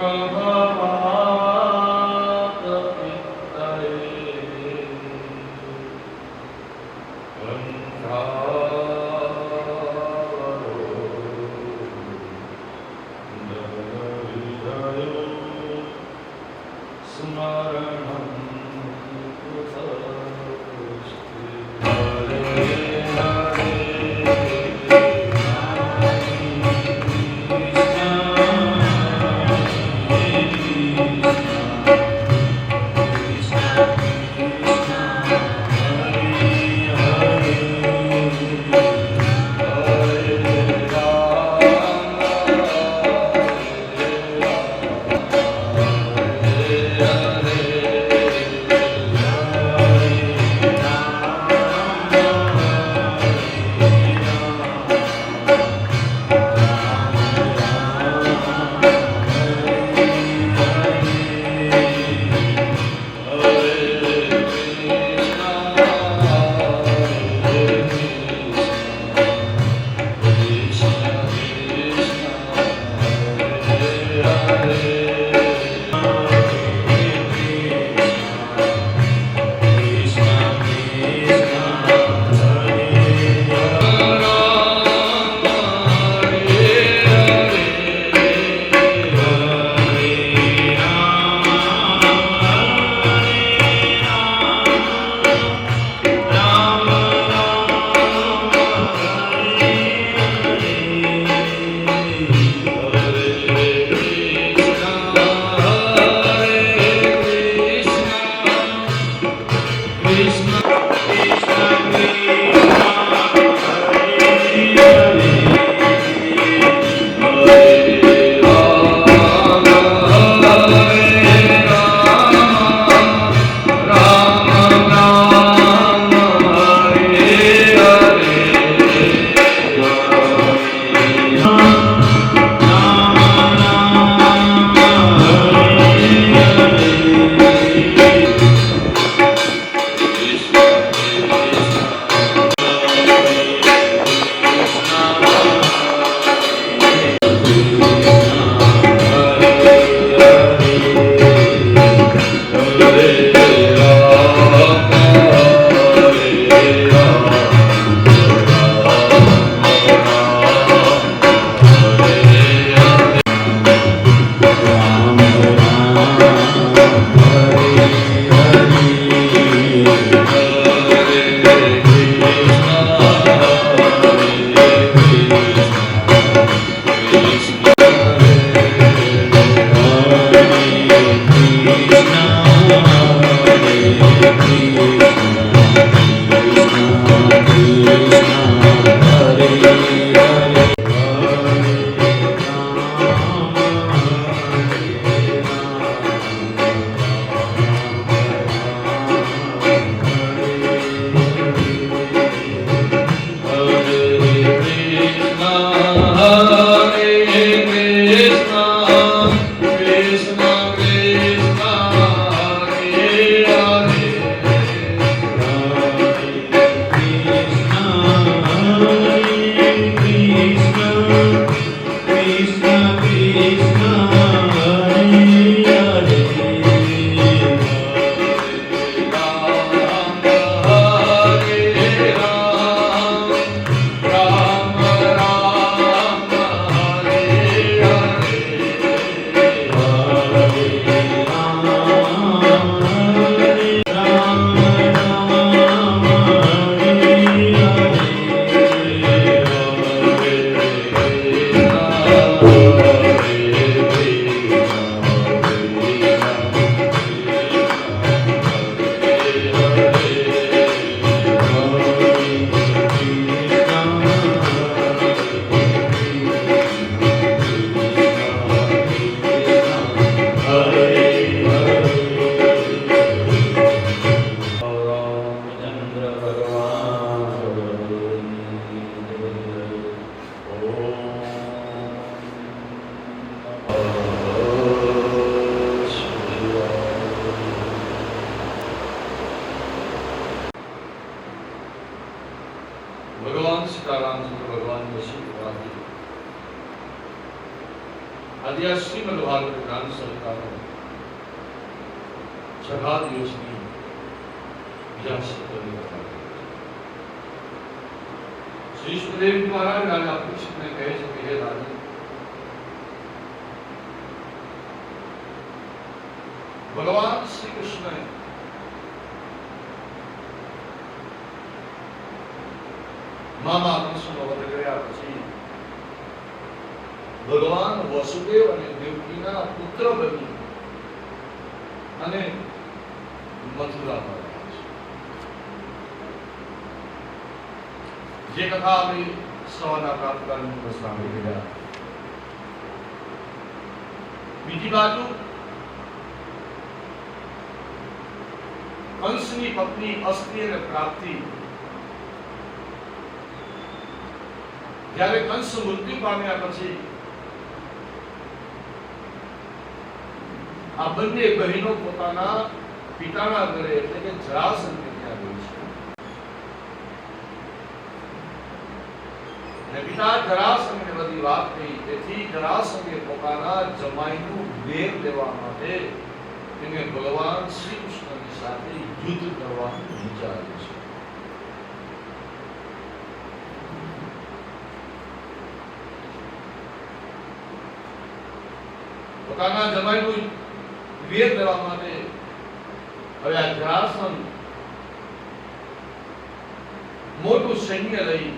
Hare આજે આ શ્રીમદ ભાગવત જ્ઞાન સરિતાનો છઠ્ઠા દિવસની બીજા સત્રની કથા શ્રી સુખદેવ મહારાજ રાજા પરીક્ષિતને કહે છે કે હે રાજન, ભગવાન શ્રી કૃષ્ણએ મામા કંસનો વધ કર્યા પછી ભગવાન વસુદેવ અને દેવકીના પુત્ર બની અને મથુરામાં રહ્યા છે. જે કથા આપણે સવારના પ્રાતકાલીન પ્રસંગે રહ્યા. બીજી બાજુ કંસની પત્ની અસ્તિ અને પ્રાપ્તિ, જ્યારે કંસ મૃત્યુ પામ્યા પછી આ બંને બહેનો પોતાના પિતાના ઘરે એટલે કે જરાસંઘને ત્યાં ગઈ છે. અને પિતા જરાસંઘને બધી વાત કહી. તેથી જરાસંઘે પોતાના જમાઈનું વેર લેવા માટે તેને ભગવાન શ્રી કૃષ્ણની સાથે યુદ્ધ કરવાનું વિચાર્યું છે. પોતાના જમાઈનું વેર લેવા માટે હવે આ જરાસંઘ મોટું સૈન્ય લઈ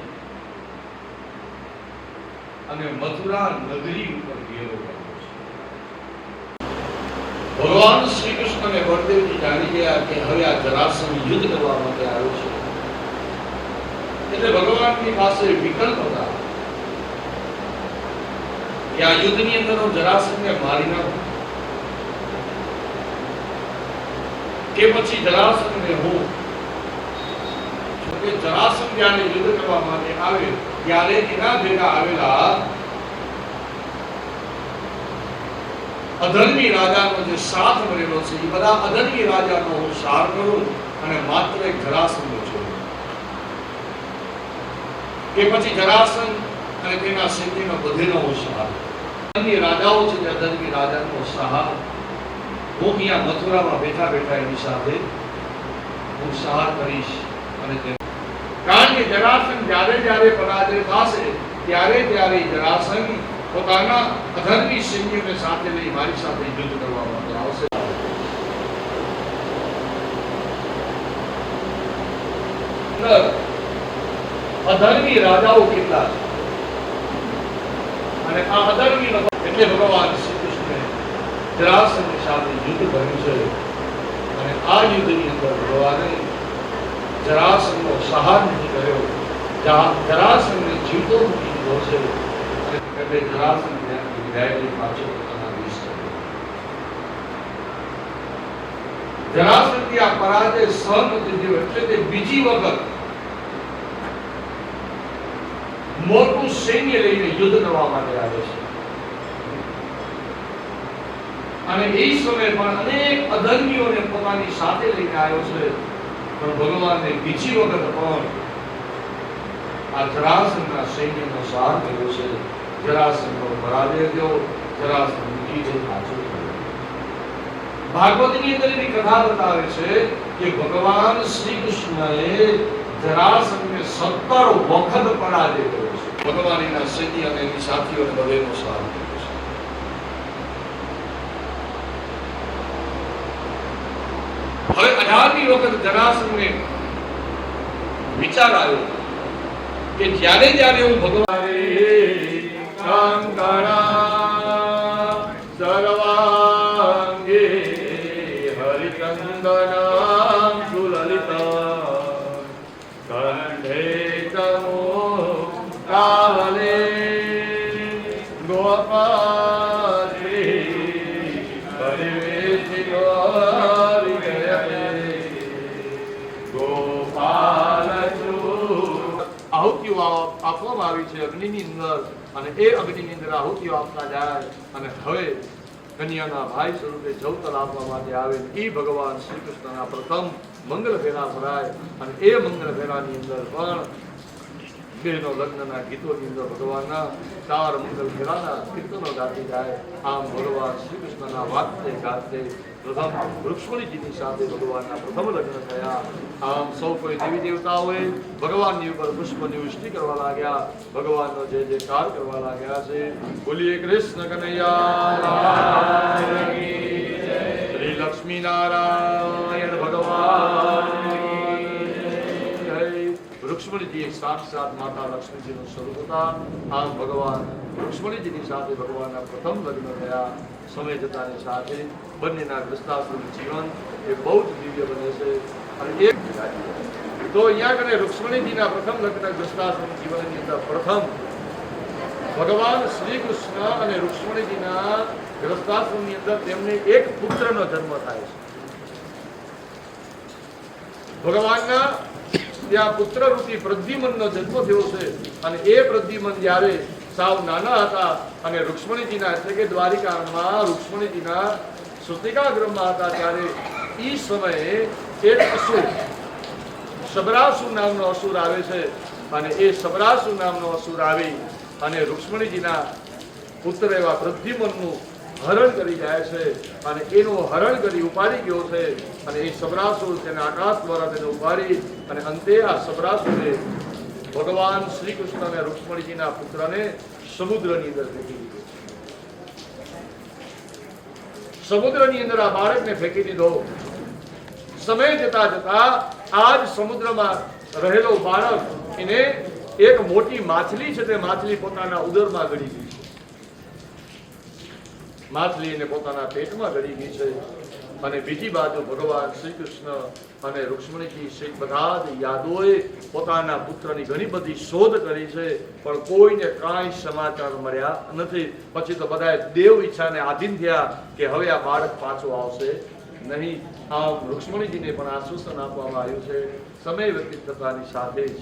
અને મથુરા નગરી ઉપર ઘેરો કર્યો છે. ભગવાન શ્રી કૃષ્ણ અને બળદેવજી જાણી ગયા કે હવે આ જરાસંઘ યુદ્ધ કરવા માટે આવ્યો છે, એટલે ભગવાનની પાસે વિકલ્પ હતા કે આ યુદ્ધની અંદર હું જરાસંઘને મારી નાખું કે પછી જરાસંઘને હું. કે જરાસંઘ જ્યારે યુદ્ધ કરવા માટે આવે ત્યારે એના ભેગા આવેલા અધર્મી રાજાનો જે સાથ મળેલો છે એ બધા અધર્મી રાજાનો હું સાર કરું અને માત્ર એક જરાસંઘ છોડું. કે પછી જરાસંઘ અને તેના સૈન્યનો બધેનો હું સહાર. રાજાઓ છે જે અધર્મી રાજાનો સહાર હું અહીંયા મથુરામાં બેઠા બેઠા એની સાથે હું સહાર કરીશ. અને કારણ કે જરાસંઘ જ્યારે જ્યારે પરાજય થશે ત્યારે ત્યારે જરાસંઘ પોતાના અધર્મી સૈન્યને સાથે લઈ મારી સાથે યુદ્ધ કરવા માટે આવશે. અધર્મી રાજાઓ કેટલા છે અને આ અધર્મી એટલે ભગવાન શ્રી કૃષ્ણે જરાસંઘની સાથે યુદ્ધ કર્યું છે. અને આ યુદ્ધની અંદર ભગવાને જરાસંઘનો સહાર નથી કર્યો, જરાસંઘને જીવતો મૂકી દીધો છે. એટલે જરાસંઘ ત્યાંથી વિદાય લઈ પાછો પોતાના દેશ ગયો. જરાસંઘથી આ પરાજય સહન નથી થયો એટલે તે બીજી વખત મોટું સૈન્ય લઈને યુદ્ધ કરવા માટે આવે છે. અને એ સમયે પણ અનેક અધર્મીઓને પોતાની સાથે લઈને આવ્યો છે. પણ ભગવાનને બીજી વખત પણ આ જરાસંઘના સૈન્યનો સહાર કર્યો છે. જરાસંઘનો પરાજય થયો, જરાસંઘ મૂકી જઈ પાછો થયો. ભાગવતની અંદર એની કથા બતાવે છે કે ભગવાન શ્રી કૃષ્ણએ જરાસંઘને 17 વખત પરાજય કર્યો છે. ભગવાન એના સૈન્ય અને એની સાથીઓને બધેનો સહાર કર્યો છે. હવે 18મી વખત જરાસંઘને વિચાર આવ્યો કે જ્યારે જ્યારે હું ભગવાન સર્વાંગે હરિચંદના સુલલિતા કંઠે તમો કાલે ગોપાલી પરિવેશિતો આહુતિઓ આપવામાં આવી છે અગ્નિની અંદર. અને એ અગ્નિની અંદર આહુતિઓ આપતા જાય અને હવે કન્યાના ભાઈ સ્વરૂપે જવતલ આપવા માટે આવે. એ ભગવાન શ્રી કૃષ્ણના પ્રથમ મંગલ ફેરા ભરાય. અને એ મંગલ ફેરાની અંદર પણ બહેનો લગ્નના ગીતોની અંદર ભગવાનના 4 મંગલ ફેરાના કીર્તનો ગાતી જાય. આમ ભગવાન શ્રી કૃષ્ણના વાતે ગાતે પ્રથમ રૂક્ષ્મણીજીની સાથે ભગવાનના પ્રથમ લગ્ન થયા. આમ સૌ કોઈ દેવી દેવતાઓએ ભગવાનની ઉપર પુષ્પની વૃષ્ટિ કરવા લાગ્યા. ભગવાનનો જય જયકાર કરવા લાગ્યા છે. બોલીએ કૃષ્ણ કનૈયા શ્રી લક્ષ્મી નારાયણ ભગવાન. રૂક્ષ્મણીજી સાક્ષાત માતા લક્ષ્મીજીનું સ્વરૂપ હતા. આમ ભગવાન રૂક્ષ્મણીજીની સાથે ભગવાનના પ્રથમ લગ્ન થયા. સમય જતાની સાથે બંનેના ગ્રસ્તાશ્રમ જીવન એ બહુ જ દિવ્ય બને છે. અને એક તો અહીંયા કને રૂક્ષ્મણીજીના પ્રથમ લગ્ન ગ્રસ્તાશ્રમ જીવનની અંદર પ્રથમ ભગવાન શ્રી કૃષ્ણ અને રૂક્ષ્મણીજીના ગ્રસ્તાશ્રમની અંદર તેમને એક પુત્રનો જન્મ થાય છે. ભગવાનના ત્યાં પુત્ર રૂપી પ્રદ્યુમનનો જન્મ થયો છે. અને એ પ્રદ્યુમન જ્યારે સાવ નાના હતા અને રૂક્ષ્મણીજીના એટલે કે દ્વારિકામાં રૂક્ષ્મણીજીના સુતિકાગ્રહમાં હતા ત્યારે એ સમયે એક અસુર સબરાસુર નામનો અસુર આવે છે. અને એ સબરાસુર નામનો અસુર આવી અને રૂક્ષ્મણીજીના પુત્ર એવા પ્રદ્યુમનનું હરણ કરી જાય છે. અને એનું હરણ કરી ઉપાડી ગયો છે. અને એ સબરાસુર તેને આકાશ દ્વારા તેને ઉપાડી અને અંતે આ સબરાસુરે ભગવાન શ્રી કૃષ્ણ અને રૂક્ષ્મણીજીના પુત્રને સમુદ્રની અંદર ફેંકી દીધો. સમુદ્રની અંદર આ બાળકને ફેંકી દીધો. સમય જતા જતા આજ સમુદ્રમાં રહેલો બાળક એને એક મોટી માછલી છે તે માછલી પોતાના ઉદરમાં ગળી ગઈ છે. માછલી એને પોતાના પેટમાં ગળી ગઈ છે. અને બીજી બાજુ ભગવાન શ્રી કૃષ્ણ અને રૂક્ષ્મણીજી સહિત બધા જ યાદવોએ પોતાના પુત્રની ઘણી બધી શોધ કરી છે પણ કોઈને કાંઈ સમાચાર મળ્યા નથી. પછી તો બધાએ દેવ ઈચ્છાને આધીન થયા કે હવે આ બાળક પાછો આવશે નહીં. આમ રૂક્ષ્મણીજીને પણ આશ્વાસન આપવામાં આવ્યું છે. સમય વ્યતીત થતાની સાથે જ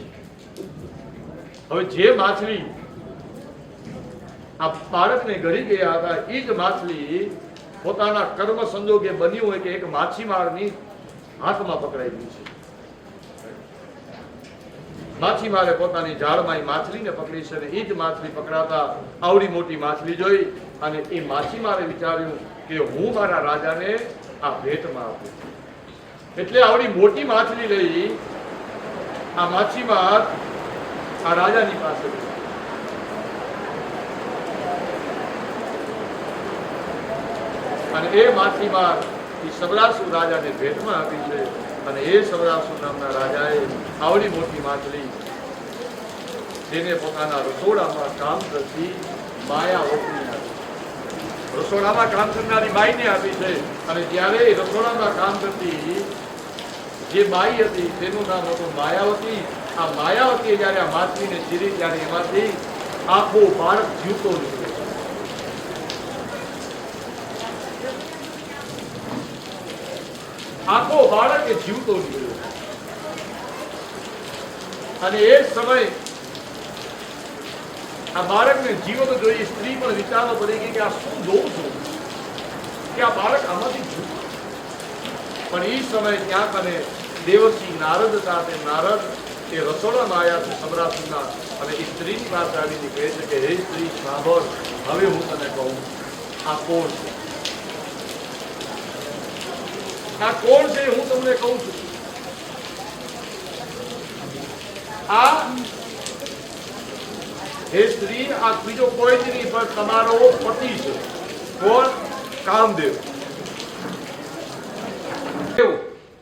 હવે જે માછલી આ બાળકને ગળી ગયા હતા એ જ માછલી પોતાના કર્મ સંજોગે બન્યું હોય કે એક માછીમારની હાથમાં પકડાઈ ગઈ છે. માછીમારે પોતાની જાળમાં માછલીને પકડી છે અને એ જ માછલી પકડાતા આવડી મોટી માછલી જોઈ અને એ માછીમારે વિચાર્યું કે હું મારા રાજાને આ ભેટમાં આપું. એટલે આવડી મોટી માછલી લઈ આ માછીમાર આ રાજાની પાસે ગયો. અને એ માછલીમાર એ સબરાસુર રાજાને ભેટમાં આપી છે. અને એ સબરાસુર નામના રાજાએ આવડી મોટી માછલી તેને પોતાના રસોડામાં કામ કરતી માયાવતીને આપી. રસોડામાં કામ કરનારી બાઈને આપી છે. અને જ્યારે રસોડામાં કામ કરતી જે બાઈ હતી તેનું નામ હતું માયાવતી. આ માયાવતીએ જ્યારે આ માછલીને ચીરી ત્યારે એમાંથી આખો બાળક જીવતો નીકળ્યો. આખો બાળક એ જીવતો નીકળ્યો. અને એ સમય આ બાળકને જીવતો જોઈ સ્ત્રી પણ વિચારવા પડી ગઈ કે આ શું જોઉં છું કે આ બાળક આમાંથી જીવતો. પણ એ સમય ત્યાં કને દેવર્ષિ નારદ હતા. તે નારદ એ રસોડામાં આવ્યા છે સબરાસુરના અને એ સ્ત્રીની પાસે આવીને કહે છે કે હે સ્ત્રી સાંભળ, હવે હું તને કહું આ કોણ છે? આ કોણ છે હું તમને કહું છું. આ હે સ્ત્રી આ બીજો કોઈ જ નહીં પણ તમારો પતિ છે. કોણ? કામદેવ.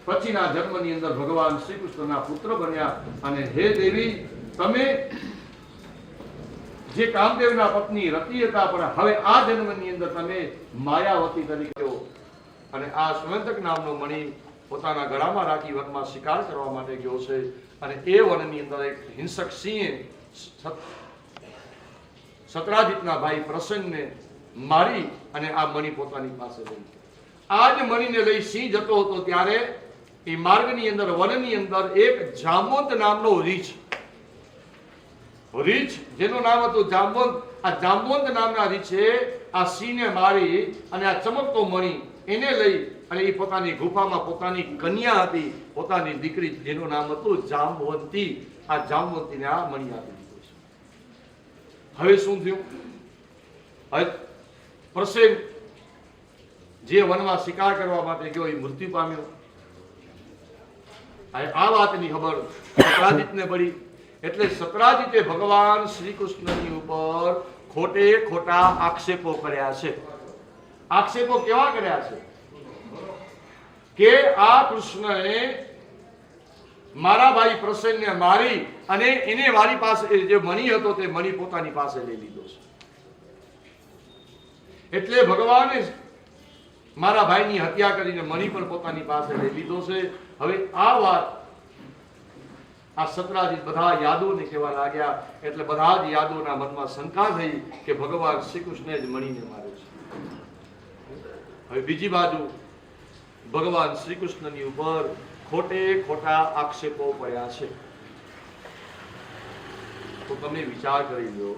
પછીના જન્મની અંદર ભગવાન શ્રી કૃષ્ણના પુત્ર બન્યા. અને હે દેવી, તમે જે કામદેવના પત્ની રતિ હતા પણ હવે આ જન્મની અંદર તમે માયાવતી તરીકે. અને આ સ્વયંતક નામનો મણી પોતાના ગળામાં રાખી વનમાં શિકાર કરવા માટે ગયો છે. અને એ વનની અંદર એક હિંસક સિંહે સત્રાજીતના ભાઈ પ્રસન્નને મારી અને આ મણી પોતાની પાસે લઈ. આ જ મણીને લઈ સિંહ જતો હતો ત્યારે એ માર્ગની અંદર વનની અંદર એક જાંબુવંત નામનો રીછ જેનું નામ હતું જાંબુવંત. આ જાંબુવંત નામના રીછે આ સિંહને મારી અને આ ચમકતો મણી એને લઈ અને એ પોતાની ગુફામાં પોતાની કન્યા હતી, પોતાની દીકરી જેનું નામ હતું જાંબવંતી, આ જાંબવંતીને આ મણી આપી. હવે શું થયું? હવે પ્રસેન જે વનમાં શિકાર કરવા માટે ગયો એ મૃત્યુ પામ્યો. આ વાતની ખબર સત્રાજીતને પડી. એટલે સત્રાજીતે ભગવાન શ્રી કૃષ્ણની ઉપર ખોટે ખોટા આક્ષેપો કર્યા છે. આક્ષેપો કેવા કર્યા છે કે આ કૃષ્ણએ મારા ભાઈ પ્રસેનને મારી અને એને મારી પાસે જે મણી હતો તે મણી પોતાની પાસે લઈ લીધો છે. એટલે ભગવાને મારા ભાઈની હત્યા કરીને મણી પણ પોતાની પાસે લઈ લીધો છે. હવે આ વાત આ સત્રાજીત બધા યાદવોને કહેવા લાગ્યા. એટલે બધા જ યાદવોના મનમાં શંકા થઈ કે ભગવાન શ્રી કૃષ્ણે જ મણીને માર્યો છે. હવે બીજી બાજુ ભગવાન શ્રી કૃષ્ણની ઉપર ખોટે ખોટા આક્ષેપો પડ્યા છે. તો તમે વિચાર કરી લો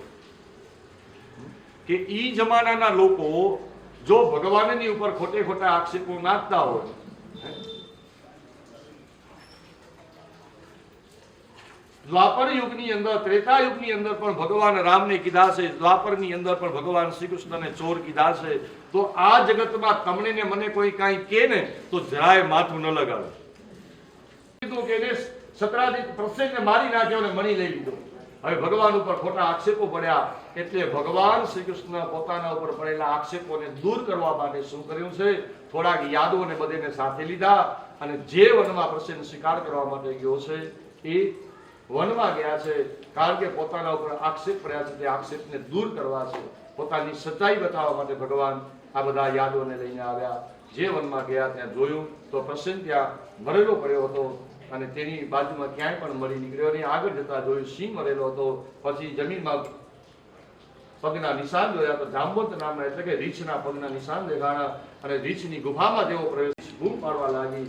કે ઈ જમાનાના લોકો જો ભગવાનની ઉપર ખોટે ખોટા આક્ષેપો નાખતા હોય, દ્વાપર યુગની અંદર, ત્રેતા યુગની અંદર પણ ભગવાન રામને કીધા છે, દ્વાપરની અંદર પણ ભગવાન શ્રી કૃષ્ણને ચોર કીધા છે, તો આ જગતમાં તમને ને મને કોઈ કાંઈ કે ને તો જરાય માથું ન લગાવે. કીધું કે એને સત્રાજીત પ્રસેનને મારી નાખ્યો ને મણી લઈ લીધો. હવે ભગવાન ઉપર ખોટા આક્ષેપો પડ્યા. એટલે ભગવાન શ્રી કૃષ્ણ પોતાના ઉપર પડેલા આક્ષેપોને દૂર કરવા માટે શું કર્યું છે? થોડાક યાદવોને બધેને સાથે લીધા અને જે વનમાં પ્રસેન શિકાર કરવા માટે ગયો છે એ વનમાં ગયા છે. કારણ કે પોતાના ઉપર આક્ષેપ પડ્યા છે તે આક્ષેપને દૂર કરવા છે, પોતાની સચ્ચાઈ બતાવવા માટે ભગવાન આ બધા યાદવોને લઈને આવ્યા. જે વનમાં ગયા ત્યાં જોયું તો પ્રસેન ત્યાં મરેલો પડ્યો હતો અને તેની બાજુમાં ક્યાંય પણ મળી નીકળ્યો નહીં. આગળ જતા જોયું સિંહ મરેલો હતો. પછી જમીનમાં પગના નિશાન જોયા તો જાંબવંત નામના એટલે કે રીછના પગના નિશાન દેખાણા અને રીછની ગુફામાં જેવો પ્રવેશ બૂમ પાડવા લાગી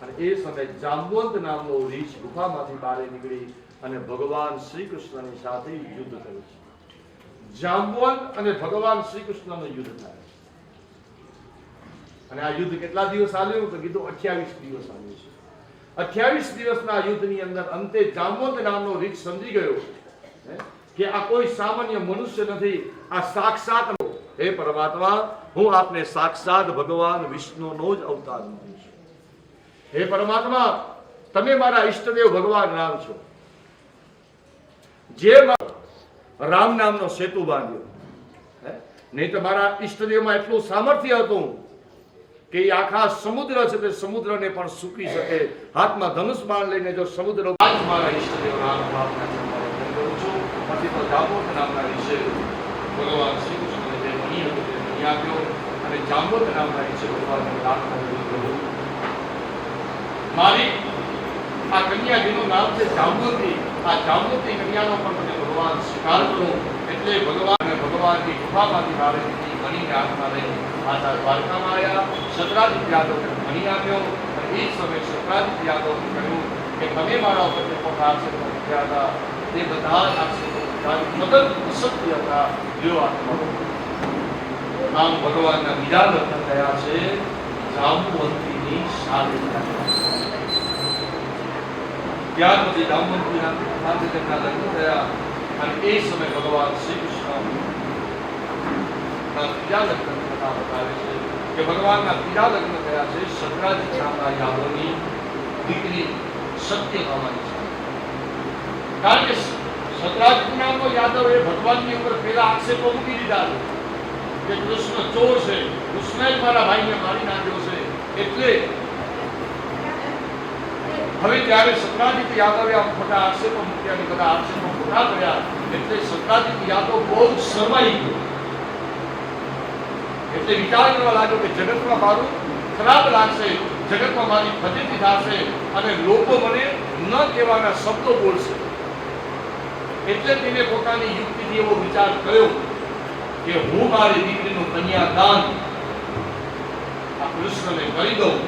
અને એ સમયે જાંબવંત નામનો રીછ ગુફામાંથી બહાર નીકળી અને ભગવાન શ્રી કૃષ્ણની સાથે યુદ્ધ થયું છે. જાંબવંત અને ભગવાન શ્રી કૃષ્ણનું યુદ્ધ થાય અને આ યુદ્ધ કેટલા દિવસ ચાલ્યું? તો કીધું 28 દિવસ ચાલ્યું છે. 28 દિવસના યુદ્ધની અંદર અંતે જાંબવંત નામનો રીછ સમજી ગયો કે આ કોઈ સામાન્ય મનુષ્ય નથી, આ સાક્ષાત હે પરમાત્મા, હું આપને સાક્ષાત ભગવાન વિષ્ણુનો જ અવતાર માનું છું. હે પરમાત્મા, તમે મારા ઈષ્ટદેવ ભગવાન રામ છો, જે રામ નામનો સેતુ બાંધ્યો. નહીં તો મારા ઈષ્ટદેવમાં એટલું સામર્થ્ય હતું કે એ આખા સમુદ્ર છે તે સમુદ્રને પણ સૂકી શકે. હાથમાં ધનુષ બાણ લઈને જો સમુદ્ર મારા ઈષ્ટદેવ રામ કરું છું. પછી તો જાંબવંત નામના વિશે ભગવાન શ્રી કૃષ્ણને જે મણી હતો તે મણી આપ્યો અને જાંબવંત નામના વિશે ભગવાનને રામ મારી આ કન્યા જેનું નામ છે જાંબવંતી, આ જાંબવંતી કન્યાનો પણ મને ભગવાન સ્વીકાર કરો. એટલે ભગવાન ભગવાનની ગુફામાંથી બહાર નીકળી મણીને હાથમાં લઈ આજા દ્વારકામાં આવ્યા. સત્રાજીત યાદવને મણી આપ્યો અને એ સમયે સત્રાજીત યાદવને કહ્યું કે તમે મારા ઉપર જે ખોટા આક્ષેપો મૂક્યા હતા તે બધા આક્ષેપો મદદ અસત્ય હતા. લ્યો આમ ભગવાનના બીજા લગ્ન થયા છે જાંબવંતીની સાથે. ત્યાર પછી જાંબવંતીના સાથે તેમના લગ્ન થયા અને એ સમય ભગવાન શ્રી કૃષ્ણ બીજા લગ્ન થતા બતાવે છે કે ભગવાનના બીજા લગ્ન થયા છે સત્રાજીત નામના યાદવની દીકરી સત્યભામાની સાથે. કારણ કે સત્રાજીત નામનો યાદવ એ ભગવાનની ઉપર પેલા આક્ષેપો મૂકી દીધા છે કે કૃષ્ણ ચોર છે, કૃષ્ણએ મારા ભાઈને મારી નાખ્યો છે. એટલે હવે ત્યારે સત્રાજીત યાદવે આમ ખોટા આક્ષેપો મૂક્યા અને બધા આક્ષેપો ખોટા કર્યા. એટલે સત્રાજીત યાદવ બહુ શરમાઈ ગયો. એટલે વિચાર કરવા લાગ્યો કે જગતમાં મારું ખરાબ લાગશે, જગતમાં મારી ફજેતી થશે અને લોકો મને ન કહેવાના શબ્દો બોલશે. એટલે તેને પોતાની યુક્તિથી એવો વિચાર કર્યો કે હું મારી દીકરીનું કન્યાદાન આ કૃષ્ણને કરી દઉં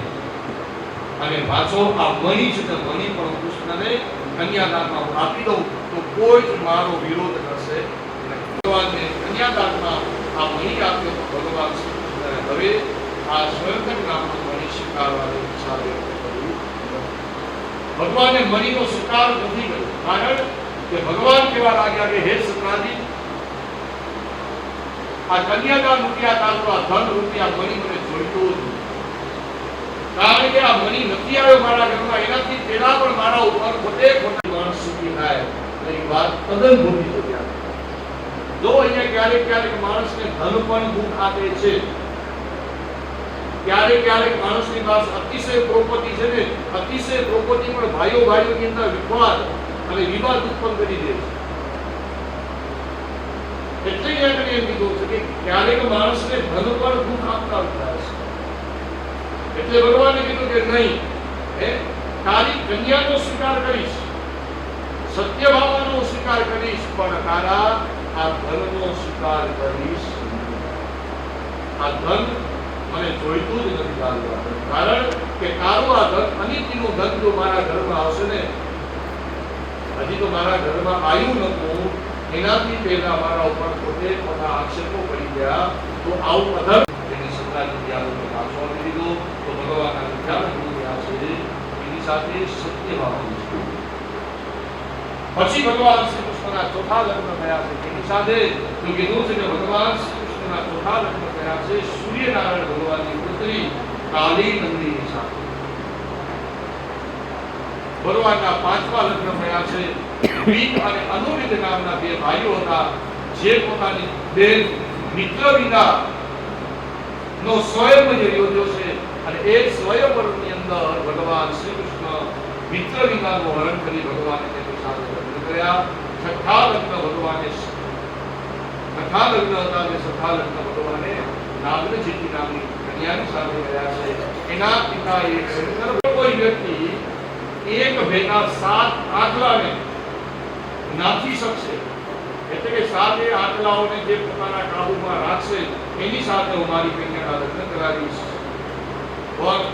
અને પાછો આ મણી છે તે મણી પણ કૃષ્ણને કન્યાદાનમાં આપી દઉં તો કોઈ જ મારો વિરોધ કરશે નહીં. ભગવાનને કન્યાદાનમાં આ મણી આપ્યો તો ભગવાન શ્રી કૃષ્ણને હવે આ સ્વયંકર નામનો મણી સ્વીકારવાની ઈચ્છા વ્યક્ત કરી. ભગવાને મણીનો સ્વીકાર નથી કર્યો. કારણ કે ભગવાન કેવા લાગ્યા કે હે સત્રાજીત, આ કન્યાદાન રૂપિયા તારું આ ધન રૂપિયા મણી મને જોઈતું જ નથી. કારણ કે આ મણી નથી આવ્યો મારા ઘરમાં, એનાથી પેલા પણ મારા ઉપર ખોટે ખોટી માણસ સુખી થાય. એ વાત તદ્દન ભૂલી તો ગયા. જો અહીંયા ક્યારેક ક્યારેક માણસને ધન પણ દુઃખ આપે છે, ક્યારેક ક્યારેક માણસની પાસે અતિશય પ્રોપર્ટી છે ને, અતિશય પ્રોપર્ટી પણ ભાઈઓ ભાઈઓની અંદર વિવાદ અને વિવાદ ઉત્પન્ન કરી દે છે. એટલે જ એમ કીધું છે કે ક્યારેક માણસને ધન પર દુઃખ આપતા થાય છે. એટલે ભગવાને કીધું કે નહીં, તારી કન્યાનો સ્વીકાર કરીશ, સત્ય ભાવનો સ્વીકાર કરીશ, પણ તારા આ ધનનો સ્વીકાર કરીશ. આ ધન મને જોઈતું જ નથી તારું. કારણ કે તારું આ ધન અનિતિનું ધન જો મારા ઘરમાં આવશે ને, હજી તો મારા ઘરમાં આવ્યું નતું, એનાથી પહેલા મારા ઉપર પોતે પોતાના આક્ષેપો કરી ગયા, તો આવું અધર્મ એની સત્તાની યાદોને પાછો આપી દીધો. તો ભગવાનના વિચાર રહ્યા છે એની સાથે સત્ય ભાવનું છે. પછી ભગવાન શ્રી કૃષ્ણના ચોથા લગ્ન થયા છે એની સાથે તો કીધું છે કે ભગવાન શ્રી કૃષ્ણના ચોથા લગ્ન થયા છે સૂર્યનારાયણ ભગવાનની પુત્રી કાલી નંદીની સાથે. ભગવાનના પાંચમા લગ્ન થયા છે વિદ અને અનુવિદ નામના બે ભાઈઓ હતા, જે પોતાની બેન મિત્રવિદા નો સ્વયંવર યોજ્યો છે. અને એ સ્વયંવરની અંદર ભગવાન શ્રી કૃષ્ણ મિત્રવિદાનું હરણ કરી ભગવાને તેની સાથે લગ્ન કર્યા. છઠ્ઠા લગ્ન ભગવાને છઠ્ઠા લગ્ન હતા, અને છઠ્ઠા લગ્ન ભગવાને નાગનજીતી નામની કન્યાની સાથે કર્યા છે. એના પિતા એક શંકર. કોઈ વ્યક્તિ એક ભેગા 7 આંકડાને નાથી શકશે, એટલે કે 7 આંકડાઓને જે પોતાના કાબુમાં રાખશે એની સાથે હું મારી કન્યાના લગ્ન કરાવીશ. પણ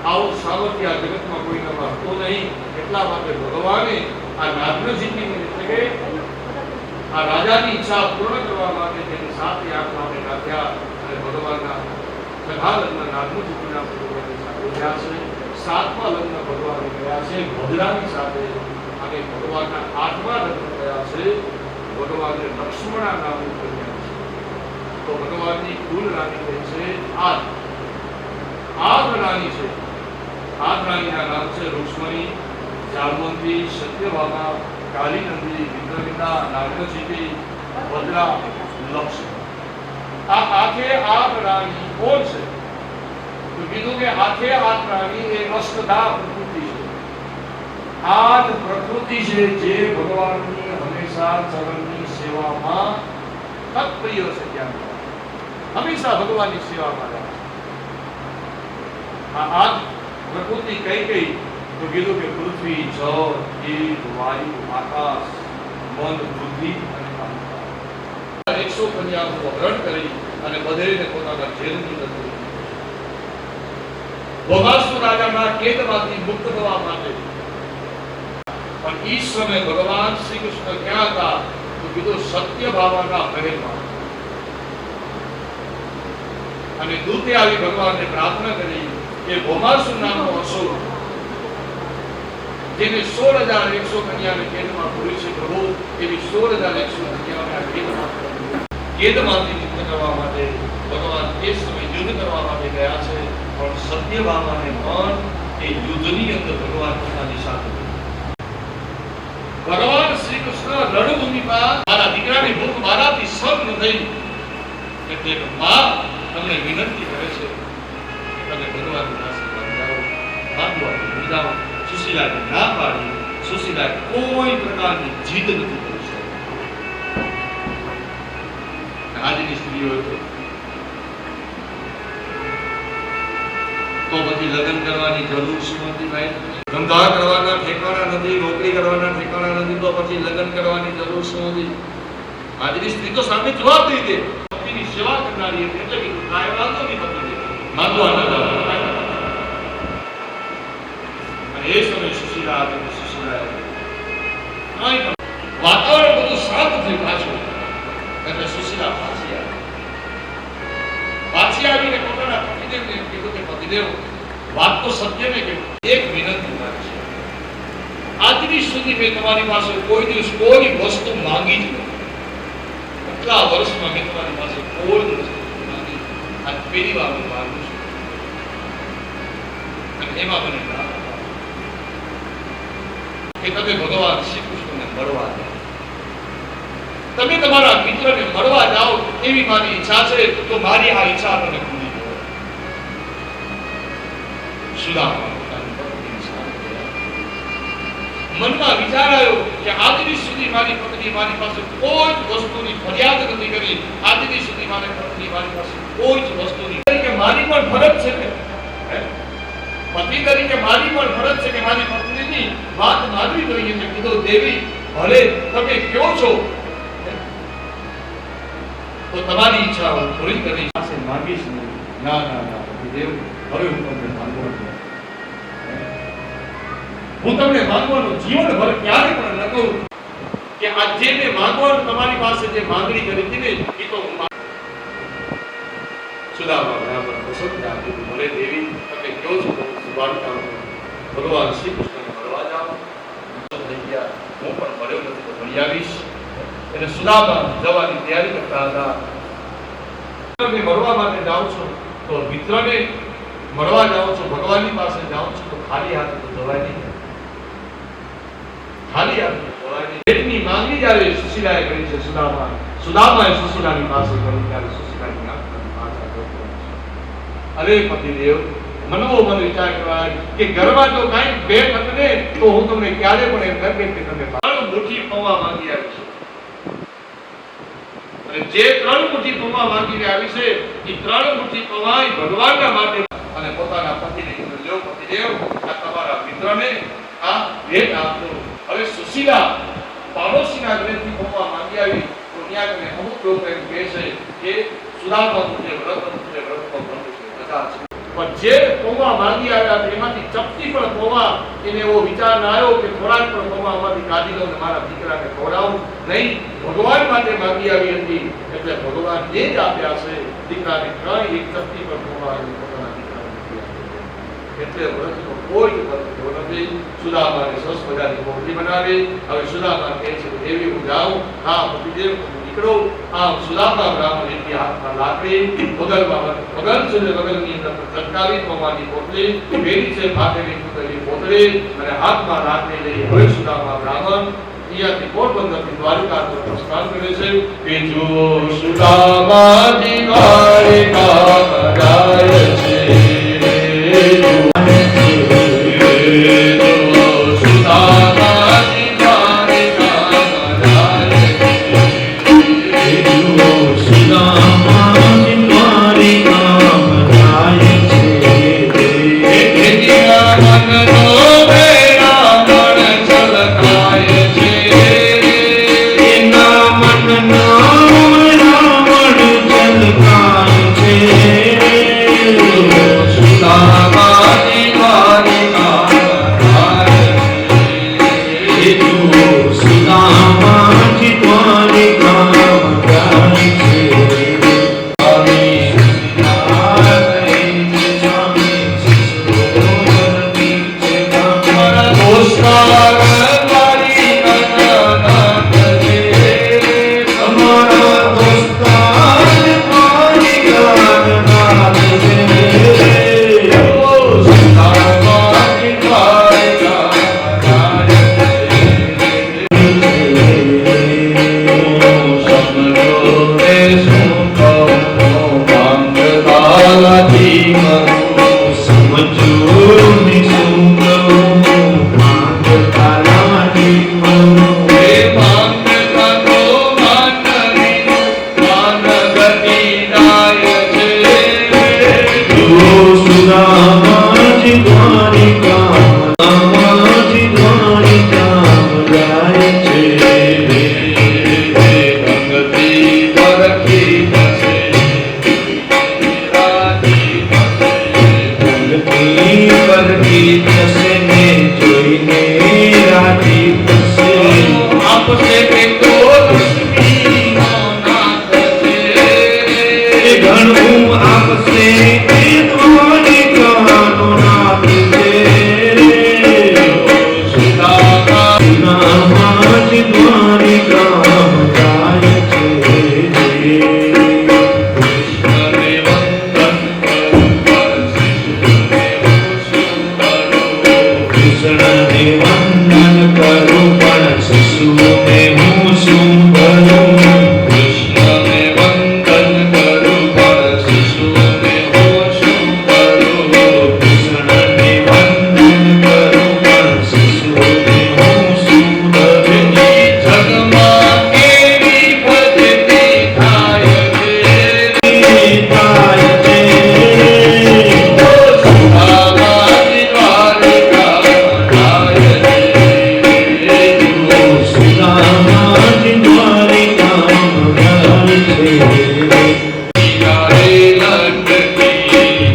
આવો સામર્થ્ય આ જગતમાં કોઈને મળતો નહીં. એટલા માટે ભગવાને આ નાગનજીતીની એટલે કે આ રાજાની ઈચ્છા પૂર્ણ કરવા માટે તેની 7 આંકડાઓને નાખ્યા. અને ભગવાનના છઠ્ઠા લગ્ન નાગનજીતીના ભગવાનની સાથે થયા છે. 7મા લગ્ન ભગવાને કર્યા છે ભદ્રાની સાથે. અને ભગવાનના 8મા લગ્ન થયા છે ભગવાને લક્ષ્મણા નામની કન્યા છે. તો ભગવાનની કુલ રાણી કહે છે આઠ રાણી છે. 8 રાણીના નામ છે રુક્ષ્મણી, જામવંતી, સત્યભામા, કાલીનંદી, વિદ્રવિદા, નાગનજીતી, ભદ્રા, લક્ષ્મણ. આ આઠે 8 રાણી કોણ છે? તો કીધું કે આઠે 8 રાણી એ અષ્ટધા પ્રકૃતિ છે. 8 પ્રકૃતિ છે જે ભગવાનની હંમેશા ચરણની સેવામાં તત્પ્રિય છે. ત્યાં હંમેશા ભગવાનની સેવામાં રહે. આ 8 પ્રકૃતિ કઈ કઈ? તો કીધું કે પૃથ્વી, જળ, તેજ, વાયુ, આકાશ, મન, બુદ્ધિ અને અહંકાર. 100 કન્યાઓનું અપહરણ કરી અને બધેને પોતાના જેલની અંદર પૂરી. ભોગાસુર રાજાના કેદમાંથી મુક્ત થવા માટે. પણ ઈ સમયે ભગવાન શ્રી કૃષ્ણ ક્યાં હતા? તો કીધું સત્યભામાના મહેલમાં. અને દૂતે આવી ભગવાનને પ્રાર્થના કરી કે ભોમાસુર નામનો અસુર જેને 16,100 કન્યાને કેદમાં પૂરી છે, પ્રભુ એવી 16,100 કન્યાઓને કેદમાંથી મુક્ત કરવા માટે ભગવાન એ સમય યુદ્ધ કરવા માટે ગયા છે. પણ સત્યભામાને પણ એ યુદ્ધની અંદર ભગવાન પોતાની સાથે. ભગવાન શ્રી કૃષ્ણ રણભૂમિમાં મારા દીકરાની ભૂખ મારાથી સહન થઈ, એટલે માં તમને વિનંતી કરે છે તમે ભગવાનના આશીર્વાદ જાઓ, માંગવા બિરદાવો. સુશીલાને ના પાડી. સુશીલા કોઈ પ્રકારની જીદ નથી કરી શકતી. આજની સ્ત્રીઓ તો પછી લગ્ન કરવાની જરૂર શું હતી ભાઈ? ધંધા કરવાના ઠેકાણા નથી, નોકરી કરવાના ઠેકાણા નથી, તો પછી લગ્ન કરવાની જરૂર શું હતી? આજની સ્ત્રી તો સામે જવાબ દઈ દે, પતિની સેવા કરનારી હતી. એટલે કે કાય વાંધો નહીં, પતિ માંગવા ન એ સમય સુશીલા અને સુશીલા વાતાવરણ બધું શાંત થયું પાછું. એટલે સુશીલા પાછી આવીને પોતાના પતિદેવને કીધું કે પતિદેવ વાત તો સત્ય ને કે એક વિનંતી મારી છે. આજની સુધી મેં તમારી પાસે કોઈ દિવસ કોઈ વસ્તુ માંગી જ નથી. આટલા વર્ષમાં મેં તમારી પાસે કોઈ જ વસ્તુ માંગી, આ પહેલી વાર હું માંગુ છું અને એમાં મને કે તમે ભગવાન શ્રી કૃષ્ણને મળવા જાઓ, તમે તમારા મિત્રને મળવા જાઓ એવી મારી ઈચ્છા છે, તો મારી આ ઈચ્છા તમે પૂરી કરો. સુદામા પોતાની પત્નીની સામે ગયા. મનમાં વિચાર આવ્યો કે આજની સુધી મારી પત્ની મારી પાસે કોઈ જ વસ્તુની ફરિયાદ નથી કરી, આજની સુધી મારી પત્ની મારી પાસે કોઈ જ વસ્તુની કે મારી પણ ફરજ છે ને, પતિ તરીકે મારી પણ ફરજ છે કે મારી પત્નીની વાત માનવી જોઈએ. મેં કીધું દેવી ભલે તમે કયો છો તો તમારી ઈચ્છા હું પૂરી કરી પાસે માંગીશ નહીં. ના ના ના દેવ, હવે હું તમને માંગવાનું, હું તમને માંગવાનું જીવનભર ક્યારે પણ ન કહું કે આ જે મેં માંગવાનું તમારી પાસે જે માંગણી કરી હતી ને એ તો હું સુદામા બરાબર પસંદ આપી. ભલે દેવી તમે કયો છો તો સુવાર્તા ભગવાન શ્રી કૃષ્ણને મળવા જાઓ. થઈ ગયા, હું પણ મળ્યો નથી તો મળી આવીશ. એટલે સુદામા જવાની તૈયારી કરતા હતા. મિત્રને મળવા માટે જાઓ છો તો મિત્રને મળવા જાઓ છો, ભગવાનની પાસે જાઓ છો તો ખાલી હાથે તો જવાય નહીં. ખાલી હાથે જવાય નહીં. પેટની માંગણી જ્યારે સુશીલાએ કરી છે સુદામાએ સુશીલાની પાસે કરી ત્યારે સુશીલાની આંખમાંથી પાછા જોતો અરે પતિદેવ, મનોમન વિચાર કરાય કે ઘરમાં જો કાંઈ ભેટ હશે ને તો હું તમને ક્યારે પણ એમ કહે કે તમે 3 મુઠ્ઠી પૌવા માંગી આવી છે. અને જે 3 મુઠ્ઠી પૌવા માંગીને આવી છે એ 3 મુઠ્ઠી પૌવા ભગવાનના માટે અને પોતાના પતિને કીધું, લ્યો પતિદેવ, આ તમારા મિત્રને આ ભેટ આપજો. હવે સુશીલા પાડોશીના ઘરેથી પૌવા માંગી આવી તો ત્યાં કને અમુક લોકો એમ કહે છે કે સુદામાનું જે વ્રત છે વ્રતનો ભંગ છે, કથા છે. પણ જે પૌવા માંગી આવ્યા એમાંથી ચપટી પણ પૌવા એને એવો વિચાર ના આવ્યો કે થોડાક પણ પૌવા આમાંથી કાઢી લઉં અને મારા દીકરાને ખવડાવું નહીં. ભગવાન માટે માંગી આવી હતી એટલે ભગવાન એ જ આપ્યા છે. દીકરાને કાંઈ એક ચપટી પણ પૌવા પોતાના દીકરાને નથી આપ્યા. એટલે વ્રતનો કોઈ જ વ્રત થયો નથી. સુદામાને સરસ મજાની પોટલી બનાવી. હવે સુદામા કહે છે દેવી હું જાઉં. હા પતિદેવ નીકળો. આમ સુદામા બ્રાહ્મણ એની હાથમાં લાકડી વગર સુધી વગરની અંદર ચટકાવી પૌવાની પોટલી ભેરી છે, ફાટેલી તૂટેલી પોટલી અને હાથમાં લાકડી લઈ હવે સુદામા બ્રાહ્મણ અહીંયાથી પોરબંદરથી દ્વારકા તરફ પ્રસ્થાન કરે છે કે જો સુદામાજી દ્વારકા જાય છે. દ્વારિકા જાય છે.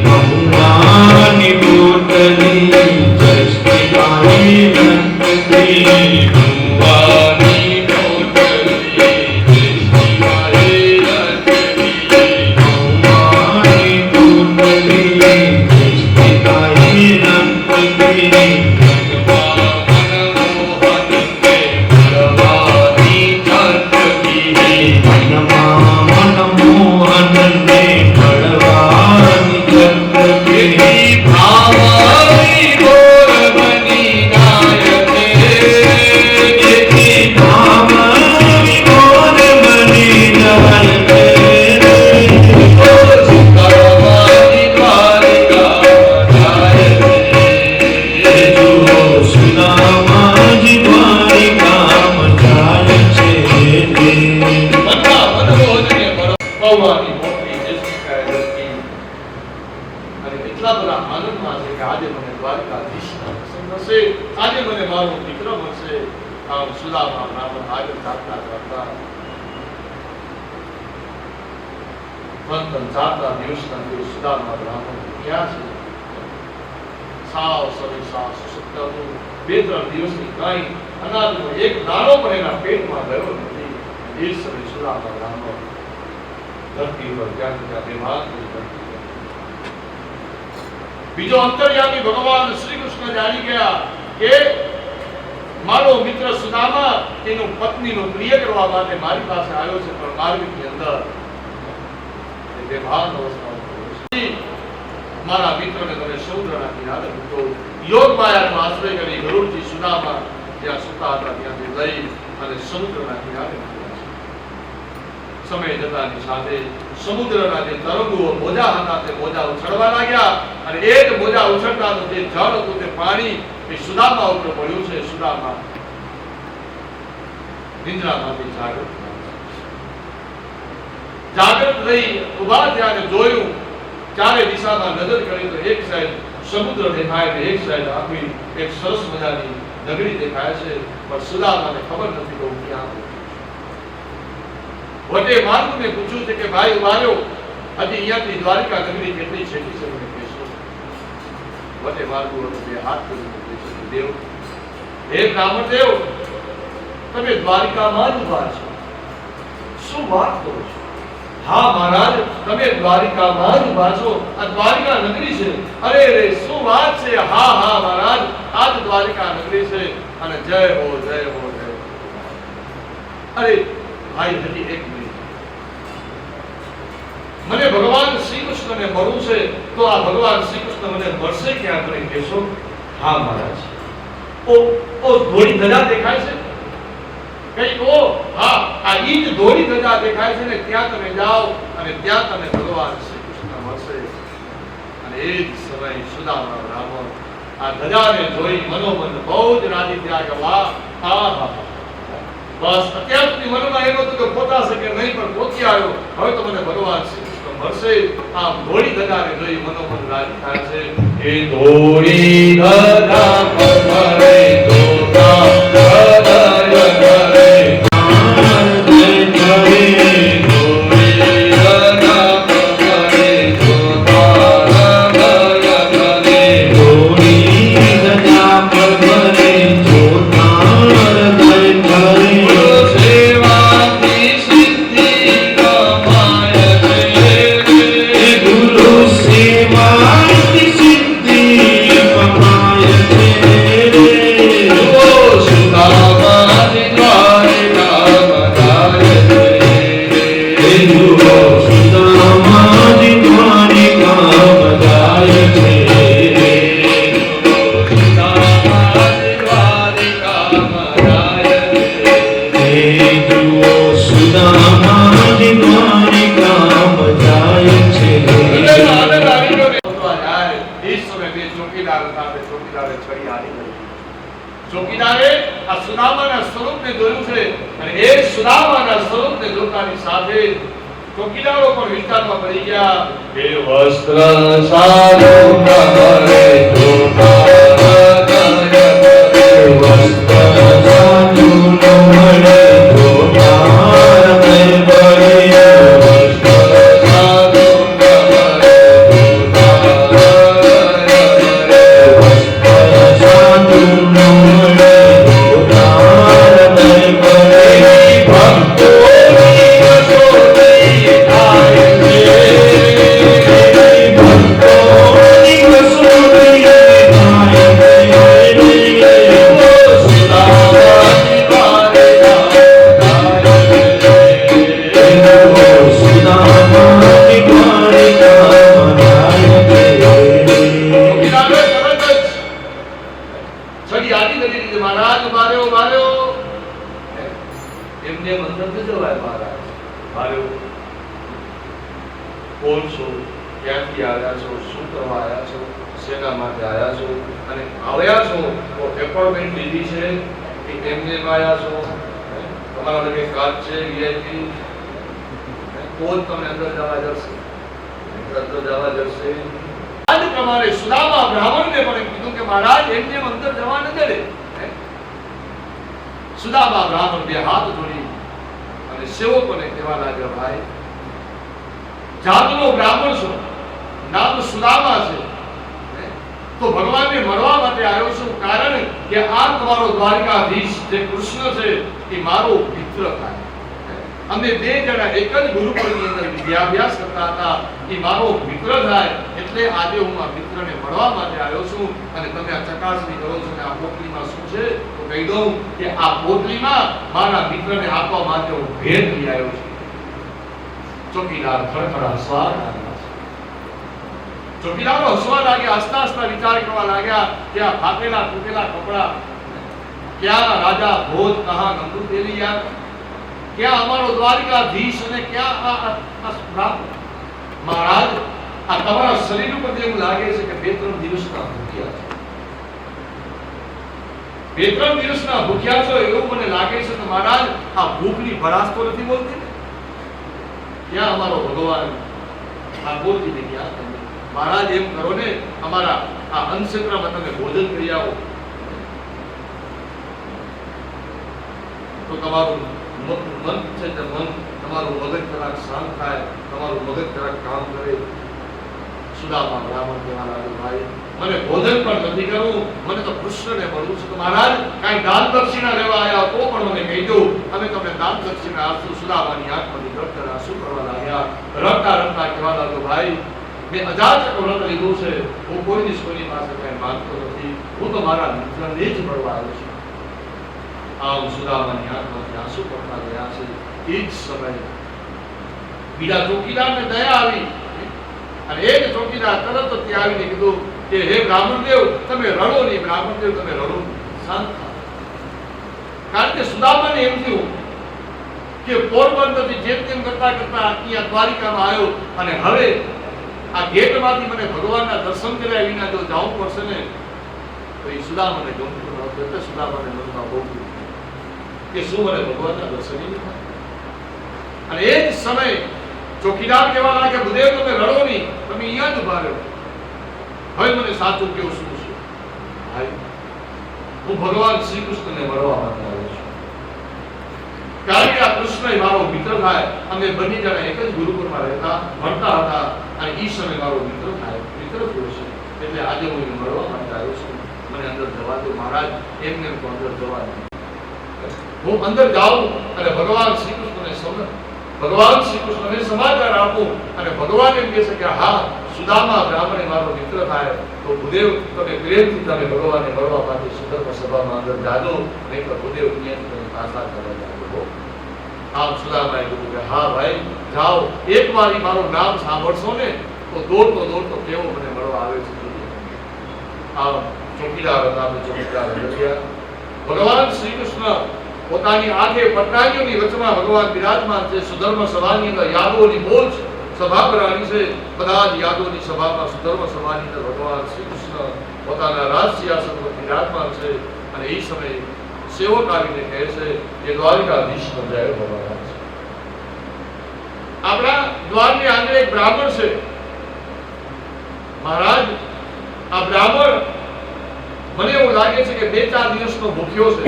મહુવાની પોટલી જસ્તી ગાય લટકી મહુવાની પોટલી જસ્તી ગાય લટકી મહુવાની પોટલી જસ્તી ગાય લટકી આજે મને મારો દીકરો મળશે. આમ સુદામા બ્રાહ્મણ આગળ ચાલતા ચાલતા ચાલતા દિવસના દિવસ સુદામા બ્રાહ્મણ ક્યાં છે? સાવ સવિશા સુસપ્તનું 2-3 દિવસની કાંઈ અનાજનો એક દાણો પણ એના પેટમાં ગયો નથી. એ સમય સુદામા બ્રાહ્મણ ધરતી પર ક્યાંક ત્યાં બેભાન થઈ ધરતી. બીજો અંતર્યામી ભગવાન શ્રી કૃષ્ણ જાણી ગયા કે મારો મિત્ર સુદામા તેનું પત્નીનું પ્રિય કરવા માટે મારી પાસે આવ્યો છે, પણ માર્ગની અંદર એ બેભાન અવસ્થામાં છે. મારા મિત્રને તમે સમુદ્રના કિનારે મૂકો. યોગ માયાનો આશ્રય કરી ગરુડજી સુદામા જ્યાં સુતા હતા ત્યાંથી લઈ અને સમુદ્રના કિનારે મૂક્યા છે. સમય જતાની સાથે સમુદ્રના જે તરંગો મોજા હતા તે મોજા ઉછળવા લાગ્યા અને એ જ મોજા ઉછળતાનું જે જળ હતું તે પાણી એ સુદામા ઉપર પડ્યું છે. સુદામા નિંદ્રામાંથી જાગૃત થઈ ઉભા થયા અને જોયું. ચારે દિશામાં નજર કરી તો એક સાઈડ સમુદ્ર દેખાય ને એક સાઈડ આખી એક સરસ મજાની નગરી દેખાય છે, પણ સુદામાને ખબર નથી કે હું ક્યાં છું. વટે માર્ગને પૂછ્યું છે કે ભાઈ ઉભા રહ્યો, હજી અહીંયાથી દ્વારિકા નગરી કેટલી છે કે મને કહેશો? વટે માર્ગુ બે હાથ કરીને પૂછે છે, દેવ, હે બ્રાહ્મણ દેવ, તમે દ્વારિકામાં જ ઉભા છો, શું વાત કરો છો? હા મહારાજ, તમે દ્વારિકામાં જ ઉભા છો, આ દ્વારિકા નગરી છે. અરે રે શું વાત છે! હા હા મહારાજ, આ જ દ્વારિકા નગરી છે અને જય હો જય હો જય. અરે ભાઈ હજી એક મિનિટ, મને ભગવાન શ્રી કૃષ્ણને મળવું છે, તો આ ભગવાન શ્રી કૃષ્ણ મને મળશે ક્યાં કરીને કહેશો? હા મહારાજ. ઓ ધોળી ધજા દેખાય છે કઈ? ઓ હા, આ ઈ જ ધોળી ધજા દેખાય છે ને, ત્યાં તમે જાઓ અને ત્યાં તમે ભગવાન શ્રી કૃષ્ણ મળશે. અને એ જ સમય સુદામા બ્રાહ્મણ આ ધજાને જોઈ મનોમન બહુ જ રાજી થયા કે વાહ, હા હા, બસ અત્યાર સુધી મનમાં એનો તો પોતા છે કે નહીં, પણ પોતી આવ્યો, હવે તો મને ભગવાન શ્રી કૃષ્ણ મળશે. આ ધોળી ધજાને જોઈ મનોમન રાજી થાય છે. એ ધોળી ધજા પથરે જોતા હૃદય કરે ચોકીદારે આ સુદામાના સ્વરૂપને જોયું છે અને એ સુદામાના સ્વરૂપને જોતાની સાથે ચોકીદારો પણ વિચારમાં પડી ગયા. એ વસ્ત્ર સારો નરે જોતા વસ્ત્ર કોણ છો, ક્યાંથી આવ્યા છો, શું કરવા આવ્યા છો, શેના માટે આવ્યા છો, અને આવ્યા છો તો એપોઇન્ટમેન્ટ લીધી છે કે એમને આવ્યા છો, તમારા લગે કાર્ડ છે વીઆઈપી, તો જ તમને અંદર જવા જશે, અંદર જવા જશે. આજ પ્રમાણે સુદામા બ્રાહ્મણને પણ કીધું કે મહારાજ એમને અંદર જવા ન દે. સુદામા બ્રાહ્મણ બે હાથ જોડી અને સેવકોને કહેવા લાગ્યા, ભાઈ જાતનો બ્રાહ્મણ છો, નામ સુદામા છે, તો ભગવાનને મળવા માટે આવ્યો છું, કારણ કે આ તમારો દ્વારકાધીશ જે કૃષ્ણ છે એ મારો મિત્ર થાય. અમે બે જણા એક જ ગુરુકુળની અંદર વિદ્યાભ્યાસ કરતા હતા, એ મારો મિત્ર થાય, એટલે આજે હું આ મિત્રને મળવા માટે આવ્યો છું. અને તમે આ ચકાસણી કરો છો કે આ પોટલીમાં શું છે, તો કહી દઉં કે આ પોટલીમાં મારા મિત્રને આપવા માટે હું ભેટ લઈ આવ્યો છું. ચોકીદાર ખડખડા હસવા લાગ્યા. ચોકીદારો હસવા લાગ્યા, હસતા હસતા વિચાર કરવા લાગ્યા કે આ ફાટેલા તૂટેલા કપડા, ક્યાં રાજા ભોજ, કહા નંદુ તેલી યાર, ક્યાં અમારો દ્વારકાધીશ અને ક્યાં આ મહારાજ, આ તમારા શરીર ઉપર એવું લાગે છે કે 2-3 દિવસના ભૂખ્યા છે, 2-3 દિવસના ભૂખ્યા છો એવું મને લાગે છે. તો મહારાજ આ ભૂખની ભડાસ તો નથી બોલતી ને? ક્યાં અમારો ભગવાન આ બોલતી ને ક્યાં તમે? મહારાજ એમ કરો ને, અમારા આ અન્નક્ષેત્રમાં તમે ભોજન કરી આવો તો તમારું મન છે તે મન, તમારું મગજ જરાક શાંત થાય, તમારું મગજ જરાક કામ કરે. સુદામા બ્રાહ્મણ કહેવા લાગ્યો, ભાઈ મને ભોજન પણ નથી કરવું, મને તો કૃષ્ણને મળવું છે. તો મહારાજ કાંઈ દાન દક્ષિણા લેવા આવ્યા તો પણ મને કહી દો, અમે તમને દાન દક્ષિણા આપશું. સુદામાની આંખમાંથી રડતા શું કરવા લાગ્યા, રડતા રડતા કહેવા લાગ્યો, ભાઈ મેં અજાચક વ્રત લીધું છે, હું કોઈની કોઈની પાસે કઈ માંગતો નથી, હું તો મારા મિત્રને જ મળવા આવ્યો છું. આમ સુદામાની આંખમાંથી આંસુ પડતા ગયા છે. એ જ સમયે બીજા ચોકીદારને દયા આવી, અને એ જ ચોકીદાર તરત જ ત્યાં આવીને કીધું કે હે બ્રાહ્મણદેવ, તમે રડો નહીં, બ્રાહ્મણદેવ તમે રડો, શાંત થાઓ. કારણ કે સુદામાને એમ થયું કે પોરબંદરથી જેમ તેમ કરતા કરતા અહીંયા દ્વારિકામાં આવ્યો, અને હવે આ ગેટમાંથી મને ભગવાનના દર્શન કર્યા વિના જો જવું પડશે ને, તો એ સુદામાને ગમતું નહોતું. એટલે સુદામાને મનમાં બહુ કે શું મને ભગવાનના દર્શન નહીં થાય. અને એ જ સમયે ચોકીદાર કહેવા લાગે, ભૂદેવ તમે રડો નહીં, તમે અહીંયા જ ઉભા રહ્યો, હવે મને સાચું કેવું શું છે. ભાઈ હું ભગવાન શ્રી કૃષ્ણને મળવા માટે આવ્યો છું, કારણ કે આ કૃષ્ણ મારો મિત્ર થાય. અમે બંને જણા એક જ ગુરુકુળમાં રહેતા ભણતા હતા, અને એ સમય મારો મિત્ર થાય, મિત્ર થયો છે, એટલે આજે હું એને મળવા માટે આવ્યો છું. મને અંદર જવા દો મહારાજ. એમને તો અંદર જવા દો. હું અંદર જાઉં અને ભગવાન શ્રી કૃષ્ણને સમાચાર આપું, અને ભગવાન એમ કહે છે કે હા સુદામા બ્રાહ્મણે મારો મિત્ર થાય, તો ભૂદેવ તમે પ્રેમથી તમે ભગવાનને મળવા માટે સુધર્મ સભામાં અંદર જાજો, નહીં તો ભૂદેવ અહીંયાથી તમે પાછા કરવા જાજો. આમ સુદામાએ કીધું કે હા ભાઈ જાઓ, એકવાર મારું નામ સાંભળશો ને તો દોડતો દોડતો કેવો મને મળવા આવે છે. આમ ચોકીદાર હતા, ચોકીદાર રહ્યા. ભગવાન શ્રી કૃષ્ણ પોતાની આંખે પટરાણીઓની વચમાં ભગવાન બિરાજમાન છે. સુધર્મ સભાની અંદર યાદવોની બોલ છે, સભા ભરાણી છે, બધા જ યાદવોની સભામાં સુધર્મ સભાની અંદર ભગવાન શ્રી કૃષ્ણ પોતાના રાજ સિંહાસન પર બિરાજમાન છે. અને એ સમયે સેવક આવીને કહે છે કે દ્વારકાધીશ બંધાયો ભગવાન છે. આપણા દ્વારની આંગણે એક બ્રાહ્મણ છે. મહારાજ આ બ્રાહ્મણ મને એવું લાગે છે કે 2-4 દિવસનો ભૂખ્યો છે,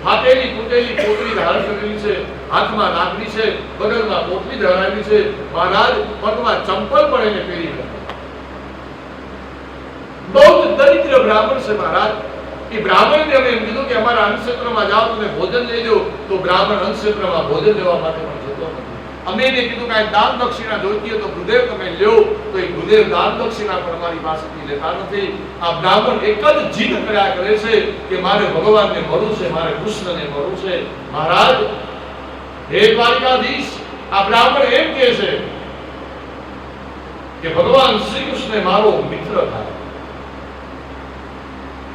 ફાટેલી તૂટેલી પોટલી ધારણ કરેલી છે, હાથમાં નાગરી છે, બગલમાં પોટલી ધરાવેલી છે, મહારાજ પગમાં ચંપલ પણ એને પહેરી નથી. બહુ જ દરિદ્ર બ્રાહ્મણ છે મહારાજ. એ બ્રાહ્મણને અમે એમ કીધું કે અમારા અન્નક્ષેત્રમાં જાઓ, તમે ભોજન લેજો, તો બ્રાહ્મણ અન્નક્ષેત્રમાં ભોજન લેવા માટે પણ જતો નથી. અમે એને કીધું કે દાન દક્ષિણા જોઈતી હોય તો ભૂદેવ તમે લ્યો, તો એ ભૂદેવ દાન દક્ષિણા પણ અમારી પાસેથી લેતા નથી. આ બ્રાહ્મણ એક જ જીદ કર્યા કરે છે કે મારે ભગવાનને મળવું છે, મારે કૃષ્ણને મળવું છે. મહારાજ હે દ્વારકાધીશ, આ બ્રાહ્મણ એમ કહે છે કે ભગવાન શ્રી કૃષ્ણ મારો મિત્ર થાય.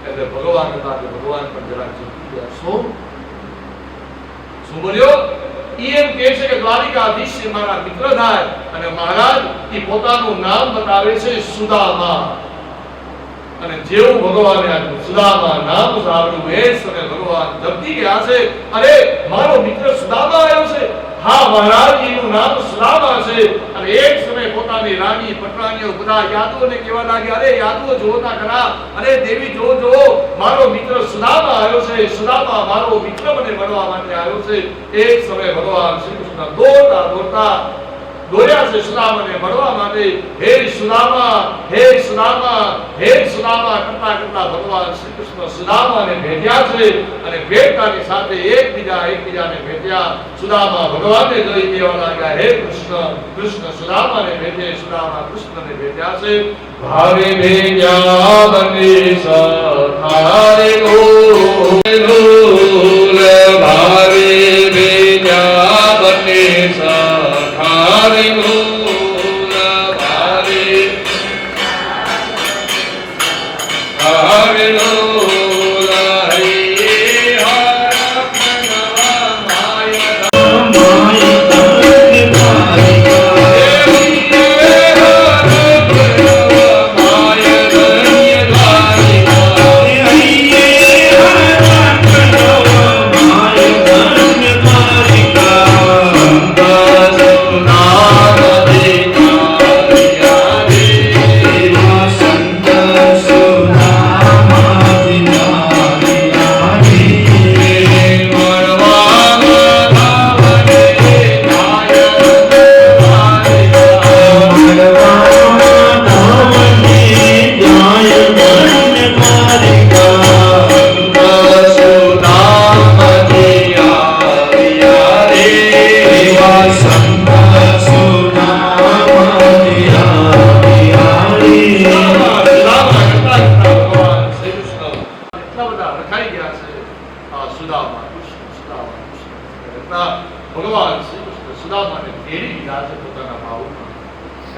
એટલે ભગવાન હતા કે ભગવાન પણ જરાક ચૂકી ગયા. શું બોલ્યો? એમ કહે છે કે દ્વારિકાધીશ મારા મિત્ર થાય, અને મહારાજ એ પોતાનું નામ બતાવે છે સુદામા. અને જેવું ભગવાને આ સુદામા નામ સાંભળ્યું એ સમયે ભગવાન ધબકી ગયા છે, અરે મારો મિત્ર સુદામા આવ્યો છે. હા મહારાજ, એનું નામ સુદામા છે. અને એક સમયે પોતાની રાણી પટરાણીઓ બધા યાદવોને કહેવા લાગ્યા, અરે યાદવો જોતા ખરા, અરે દેવી જો મારો મિત્ર સુદામા આવ્યો છે, સુદામા મારો મિત્ર મને મળવા માટે આવ્યો છે. એક સમયે ભગવાન શ્રી કૃષ્ણ દોડતા દોડ્યા છે સુદામાને મળવા માટે. હે સુદામા, હે સુદામા, હે સુદામા કરતા ભગવાન શ્રી કૃષ્ણ સુદામાને ભેટ્યા છે. અને ભેટતાની સાથે એકબીજાને ભેટ્યા. સુદામા ભગવાનને જોઈ કહેવા લાગ્યા, હે કૃષ્ણ, કૃષ્ણ સુદામાને ભેટે, સુદામા કૃષ્ણને ભેટ્યા છે. ભાવે ભેટ્યા બંને સખારે ગોલ, ભાવે ભેટ્યા બંને સખારે ગોલ, ભાવે હરે ગોલ, હે ભગવાન શ્રી કૃષ્ણ સુદામાને તેડી લીધા છે પોતાના ભાવમાં.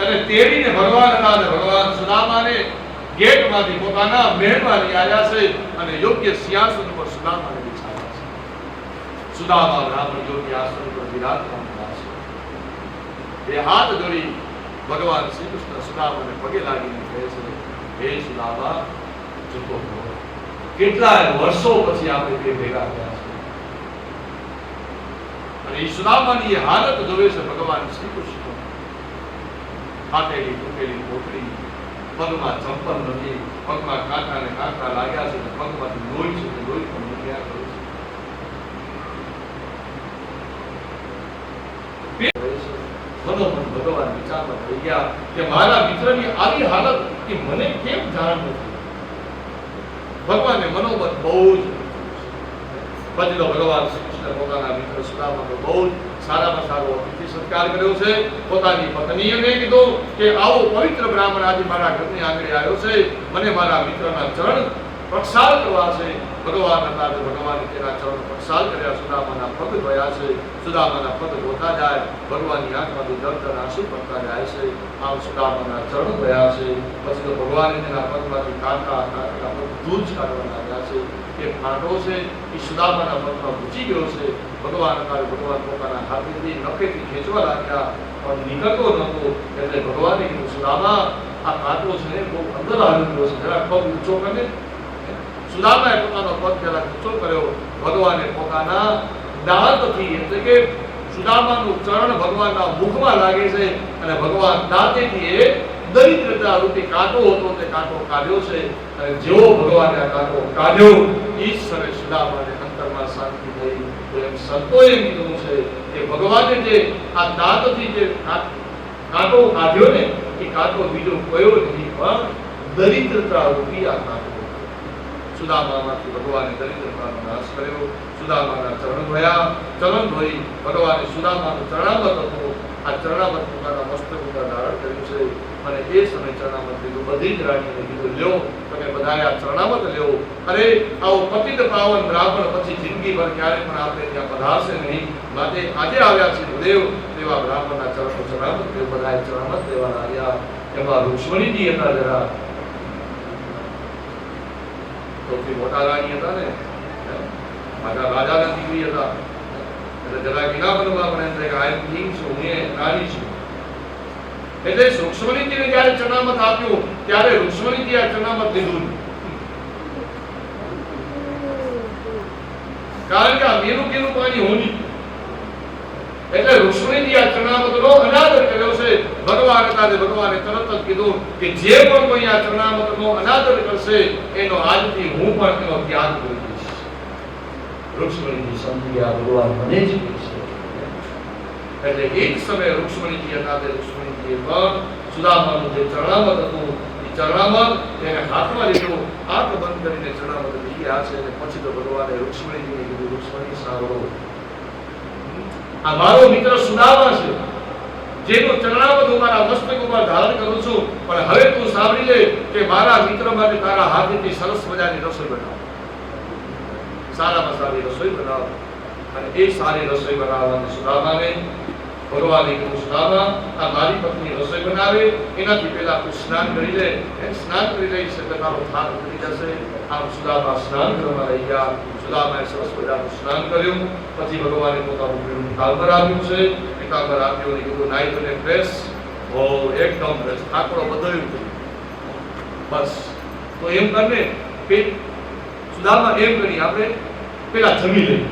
અને તેડીને ભગવાન સુદામાને ગેટમાંથી પોતાના મહેલમાં લઈ આવ્યા છે અને યોગ્ય સિંહાસન પર સુદામાને બિછાવ્યા છે. સુદામા બ્રાહ્મણ યોગ્ય આસન પર વિરાજમાન થયા છે. એ હાથ જોડી ભગવાન શ્રી કૃષ્ણ સુદામાને પગે લાગીને કહે છે, હે સુદામા, ચૂકો થો. કેટલાય વર્ષો પછી આપણે બે ભેગા થયા છે. અને એ સુદામાની એ હાલત જોવે છે ભગવાન શ્રી કૃષ્ણ. ફાટેલી તૂટેલી પોટલી, પગમાં ચંપલ નથી, પગમાં કાંટા લાગ્યા છે, પગમાંથી લોહી છે, લોહી પણ નીકળ્યા કરે છે. મનોમન ભગવાન વિચારમાં થઈ ગયા કે મારા મિત્રની આવી હાલત કે મને કેમ જાણ નથી. ભગવાનને મનોમન બહુ જ પછી તો ભગવાન શ્રી કૃષ્ણ પોતાના મિત્ર સુદામાનો બહુ સારામાં સારો અતિથિ સત્કાર કર્યો છે. પોતાની પત્નીને કીધું કે આવો પવિત્ર બ્રાહ્મણ આજે મારા ઘરની આંગણે આવ્યો છે, મને મારા મિત્રના ચરણ પ્રક્ષાલ કરવા છે. ભગવાન હતા તો ભગવાને તેના ચરણ પ્રક્ષાલ કર્યા, સુદામાના પગ ધોયા છે. સુદામાના પગ ધોતા જાય, ભગવાનની આંખમાંથી દર્દના આંસુ પડતા જાય છે. આમ સુદામાના ચરણ ધોયા છે. પછી તો ભગવાને તેના પગમાંથી કાંટા બધું જ કાઢવા લાગ્યા છે. એ ફાટો છે એ સુદામાના પગમાં ઘૂસી ગયો છે. ભગવાન પોતાના હાથેથી નખેથી ખેંચવા લાગ્યા પણ નીકળતો નહોતો. એટલે ભગવાને કીધું, સુદામા, આ કાંટો છે ને બહુ અંદર આવી ગયો છે, જરા પગ ઊંચો કરે. સુદામાએ પોતાનો પગ પહેલા ઊંચો કર્યો. ભગવાને પોતાના દાંતથી, એટલે કે સુદામાનું ચરણ ભગવાનના મુખમાં લાગે છે અને ભગવાન દાંતેથી એ દરિદ્રતા રૂપી કાંટો હતો તે કાંટો કાઢ્યો છે. અને જેવો ભગવાને આ કાંટો કાઢ્યો, ઈશ્વરે સુદામાને અંતરમાં શાંતિ થઈ. તો એમ સંતોએ કીધું છે કે ભગવાને જે આ દાંતથી જે કાંટો કાઢ્યો ને, એ કાંટો બીજો કયો નથી પણ દરિદ્રતા રૂપી આ કાંટો. સુદામામાંથી ભગવાને દરિદ્રતાનો નાશ કર્યો. સુદામાના ચરણ ધોયા. ચરણ ધોઈ ભગવાને સુદામાનું ચરણામત હતું, આ ચરણામત પોતાના મસ્તક ઉપર ધારણ કર્યું છે. અને એ સમય ચરણામત લીધું. બધી જ રાણીઓને કીધું, લ્યો તમે બધાએ આ ચરણામત લ્યો. અરે આવો પતિત પાવન બ્રાહ્મણ પછી જિંદગીભર ક્યારે પણ આપણે ત્યાં પધારશે નહીં. માટે આજે આવ્યા છે દેવ તેવા બ્રાહ્મણના ચરણો ચરણામત લ્યો. બધાએ ચરણામત લેવા લાગ્યા. એમાં રૂક્ષ્મણીજી હતા, જરા સૌથી મોટા રાણી હતા ને, મારા રાજાના દીકરી હતા. એટલે જરા વિના બનવા પણ એમ થાય કે આ કિંગ છું, હું રાણી છું. એટલે રૂક્ષ્મણીજીને જ્યારે ચરણામત આપ્યું ત્યારે રૂક્ષ્મણીજી આ ચરણામત લીધું નહીં. કારણ કે આ મેરુકીનું પાણી હોની, એટલે રૂક્ષ્મણીજી આ ચરણામતનો અનાદર કર્યો છે. ભગવાન હતા તે ભગવાને તરત જ કીધું કે જે પણ કોઈ આ ચરણામતનો અનાદર કરશે એનો આજથી હું પણ એનો ત્યાગ કરી દઈશ. રૂક્ષ્મણીજી સમજી ગયા ભગવાન મને જ કહેશે. એટલે એક સમયે રૂક્ષ્મણીજી હતા તે રૂક્ષ્મણીજીએ પણ સુદામાનું જે ચરણામત હતું એ ચરણામત એને હાથમાં લીધું, આંખ બંધ કરીને ચરણામત લઈ ગયા છે. અને પછી તો ભગવાને રૂક્ષ્મણીજીને કીધું, રૂક્ષ્મણી સાંભળો, આ મારો મિત્ર સુદામા છે, જેનો ચરણામત હું મારા મસ્તક ઉપર ધારણ કરું છું. પણ હવે તું સાંભળી લે કે મારા મિત્ર માટે તારા હાથેથી સરસ મજાની રસોઈ બનાવ, સારામાં સારી રસોઈ બનાવ. અને એ સારી રસોઈ બનાવવાની સુદામાને ભગવાને કીધું, સુદામા આ મારી પત્ની રસોઈ બનાવે એનાથી પહેલા તું સ્નાન કરી લે. સ્નાન કરી લઈશ એટલે તારો થાક ઉતરી જશે. આમ સુદામા સ્નાન કરવા લઈ ગયા. સુદામાએ સરસ મજાનું સ્નાન કર્યું. પછી ભગવાને પોતાનું પીળું પીતાંબર આપ્યું છે. પીતાંબર આપ્યું અને કીધું, નાઈ ધોઈને ફ્રેશ હો, એકદમ ફ્રેશ, થાકડો બદલ્યું બસ. તો એમ કરને સુદામા એમ કરી આપણે પેલા જમી લઈએ.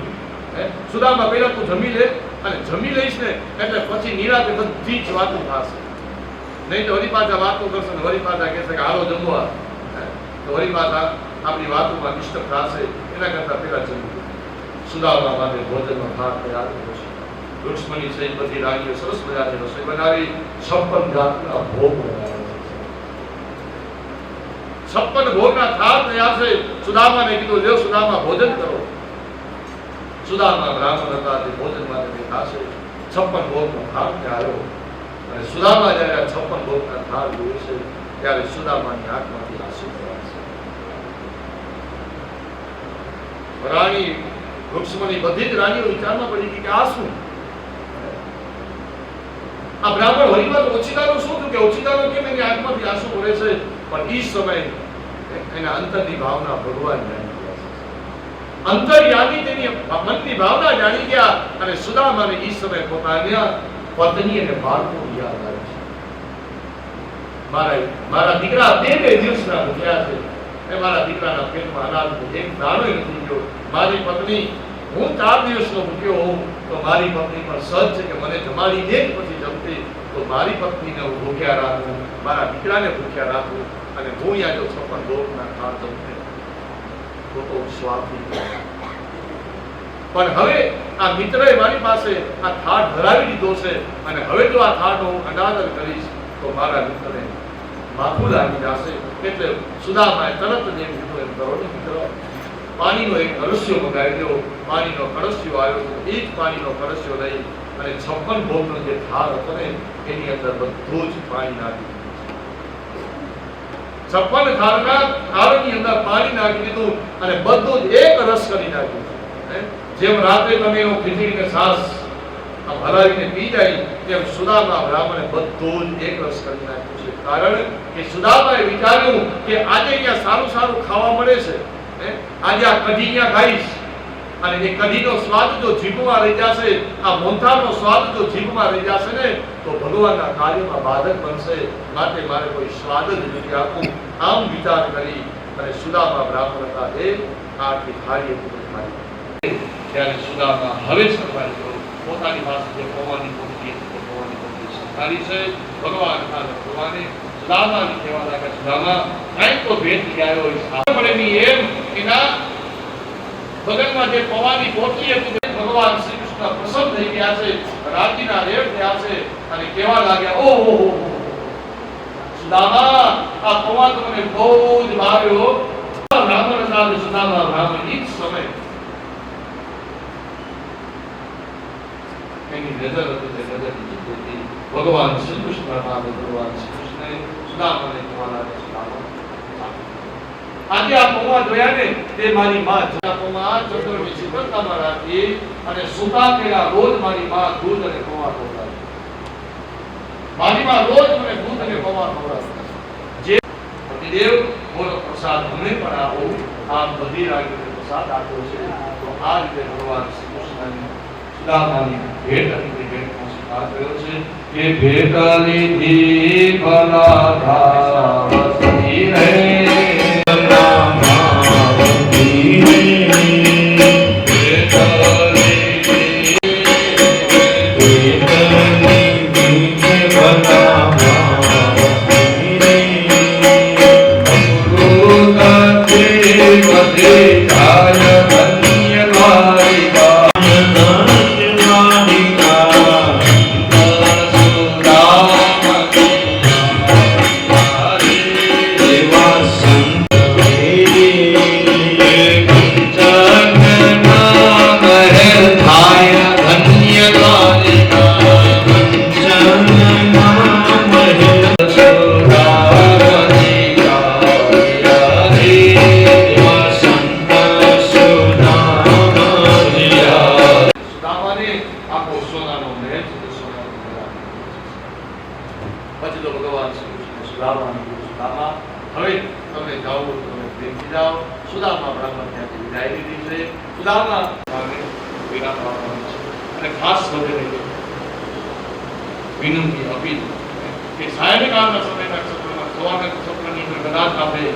સુદામા પહેલા તું જમી લે, અને જમી લઈશ ને એટલે પછી નિરાતે બધી જ વાતો થશે. નહીં તો વળી પાછા વાતો કરશે ને વળી પાછા કહેશે કે હાલો જમવા, તો વળી પાછા આપણી વાતોમાં ડિસ્ટર્બ થશે. એના કરતા પહેલા જમી લે. સુદામા માટે ભોજનનો થાક તૈયાર કર્યો છે. રૂક્ષ્મણી સહિત બધી રાણીઓ સરસ મજાની રસોઈ બનાવી. 56 જાતના ભોગ બનાવ્યા. 56 ભોગના થાળ તૈયાર છે. સુદામાને કીધું, લ્યો સુદામા ભોજન કરો. સુદામા બ્રાહ્મણ હતા, તે ભોજન માટે બેઠા છે. 56 ભોગનો થાળ આવ્યો. અને સુદામા જ્યારે 56 ભોગના થાળ જોવે છે ત્યારે સુદામાની આંખમાંથી આંસુ પડ્યા છે. રાણી રૂક્ષ્મણી બધી જ રાણીઓ વિચારમાં પડી ગઈ કે આ શું? આ બ્રાહ્મણ હરિમાં ઓછીતાનું શું થયું કે ઓછીતાનું કેમ એની આંખમાંથી આંસુ પડે છે? પણ એ સમયે એના અંતરની ભાવના ભગવાન જાણી ગયા. અંતર્યામી તેની મનની ભાવના જાણી ગયા. અને સુદામાને એ સમયે પોતાની પત્ની અને બાળકો યાદ આવે છે. મારા દીકરા બે દિવસના ભૂખ્યા છે. મારા દીકરાના પેટમાં અનાજનો એક દાણો નથી ગયો. મારી પત્ની, હું 4 દિવસનો ભૂખ્યો હોઉં તો મારી પત્ની પણ સહજ છે કે મને જમાડીને જ પછી જમતી. તો મારી પત્નીને હું ભૂખ્યા રાખું, મારા દીકરાને ભૂખ્યા રાખું, અને હું અહીંયા જો 56 ભોગના થાળ જમતે તો સ્વાર્થી. પણ હવે આ મિત્રએ મારી પાસે આ થાળ ધરાવી દીધો છે, અને હવે જો આ થાળનો હું અનાદર કરીશ તો મારા મિત્રને માથું લાગી જશે. એટલે સુદામાએ તરત જ એમ કીધું, એમ કરો ને મિત્ર, પાણીનો એક કળશિયો મંગાવી દો. પાણીનો કળશિયો આવ્યો. એ જ પાણીનો કળશિયો લઈ અને 56 ભોગનો જે થાળ હતો ને એની અંદર બધું જ પાણી નાખી. 56 થાળની અંદર પાણી નાખી દીધું અને બધું જ એક રસ કરી નાખ્યું. જેમ રાત્રે તમે એનો ખીચડીને છાશ હલાવીને પી જાય તેમ સુદામા બ્રાહ્મણે બધું જ એક રસ કરી નાખ્યું છે. કારણ કે સુદામાએ વિચાર્યું કે આજે અહીંયા સારું સારું ખાવા મળે છે, આજે આ કઢી અહીંયા ખાઈશ, અને એ કઢીનો સ્વાદ જો જીભમાં રહી જશે, આ મોહનથાળનો સ્વાદ જો જીભમાં રહી જશે ને તો ભગવાનના કાર્યમાં બાધક બનશે. માટે મારે કોઈ સ્વાદ જ નથી આપવું. આમ વિચાર કરી અને સુદામા બ્રાહ્મણ હતા એ આખી થાળી ખાઈ. ત્યારે સુદામા હવે સરવાઈ ગયો. પોતાની પાસે જે પૌવાની પોટલી હતી, પૌવાની પોટલી સંભાળી છે. ભગવાને સુદામાને કહેવા લાગ્યા, સુદામા કાંઈક તો ભેટ લઈ આવ્યો હોય. એમ એના બગલમાં જે પૌવાની પોટલી હતી ભગવાન શ્રી કૃષ્ણ પ્રસન્ન થઈ ગયા છે, રાજીના રેડ થયા છે અને કહેવા લાગ્યા, ઓહો સુદામા, આ પૌવા તો મને બહુ જ ભાવ્યો. બ્રાહ્મણ હતા સુદામા બ્રાહ્મણ એ જ સમય એની નજર હતી તે નજર હતી ભગવાન શ્રી કૃષ્ણ નામે. ભગવાન શ્રી કૃષ્ણએ સુદામાને કહેવા લાગ્યા, સુદામા, આજે આ પૌવા જોયા ને તે મારી માં પૌવા ચંદ્રની શીતળતામાં રાખી અને સુતા પેલા રોજ મારી માં દૂધ અને પૌવા ખવડાવે. મારી માં રોજ મને દૂધ અને પૌવા ખવડાવે. જે પતિદેવ બોલો પ્રસાદ મને પણ આવો. આમ બધી રાણીઓને પ્રસાદ આપ્યો છે. તો આ રીતે ભગવાન શ્રી કૃષ્ણની સુદામાની ભેટ હતી તે ભેટ પહોંચી. આ કયો છે કે ભેટ લીધી ભલાધાસની રે પછી તો ભગવાન શ્રી કૃષ્ણ સુદામાને કીધું, સુદામા હવે તમે જાઓ તમે પ્રેમથી જાઓ. સુદામા બ્રાહ્મણ ત્યાંથી વિદાય લીધી છે. સુદામા વિરામ આપવાનું છે અને ખાસ કરીને વિનંતી અપીલ કે સાયંકાળના સમયના ક્ષેત્રમાં સવારના ક્ષેત્રની અંદર કદાચ આપણે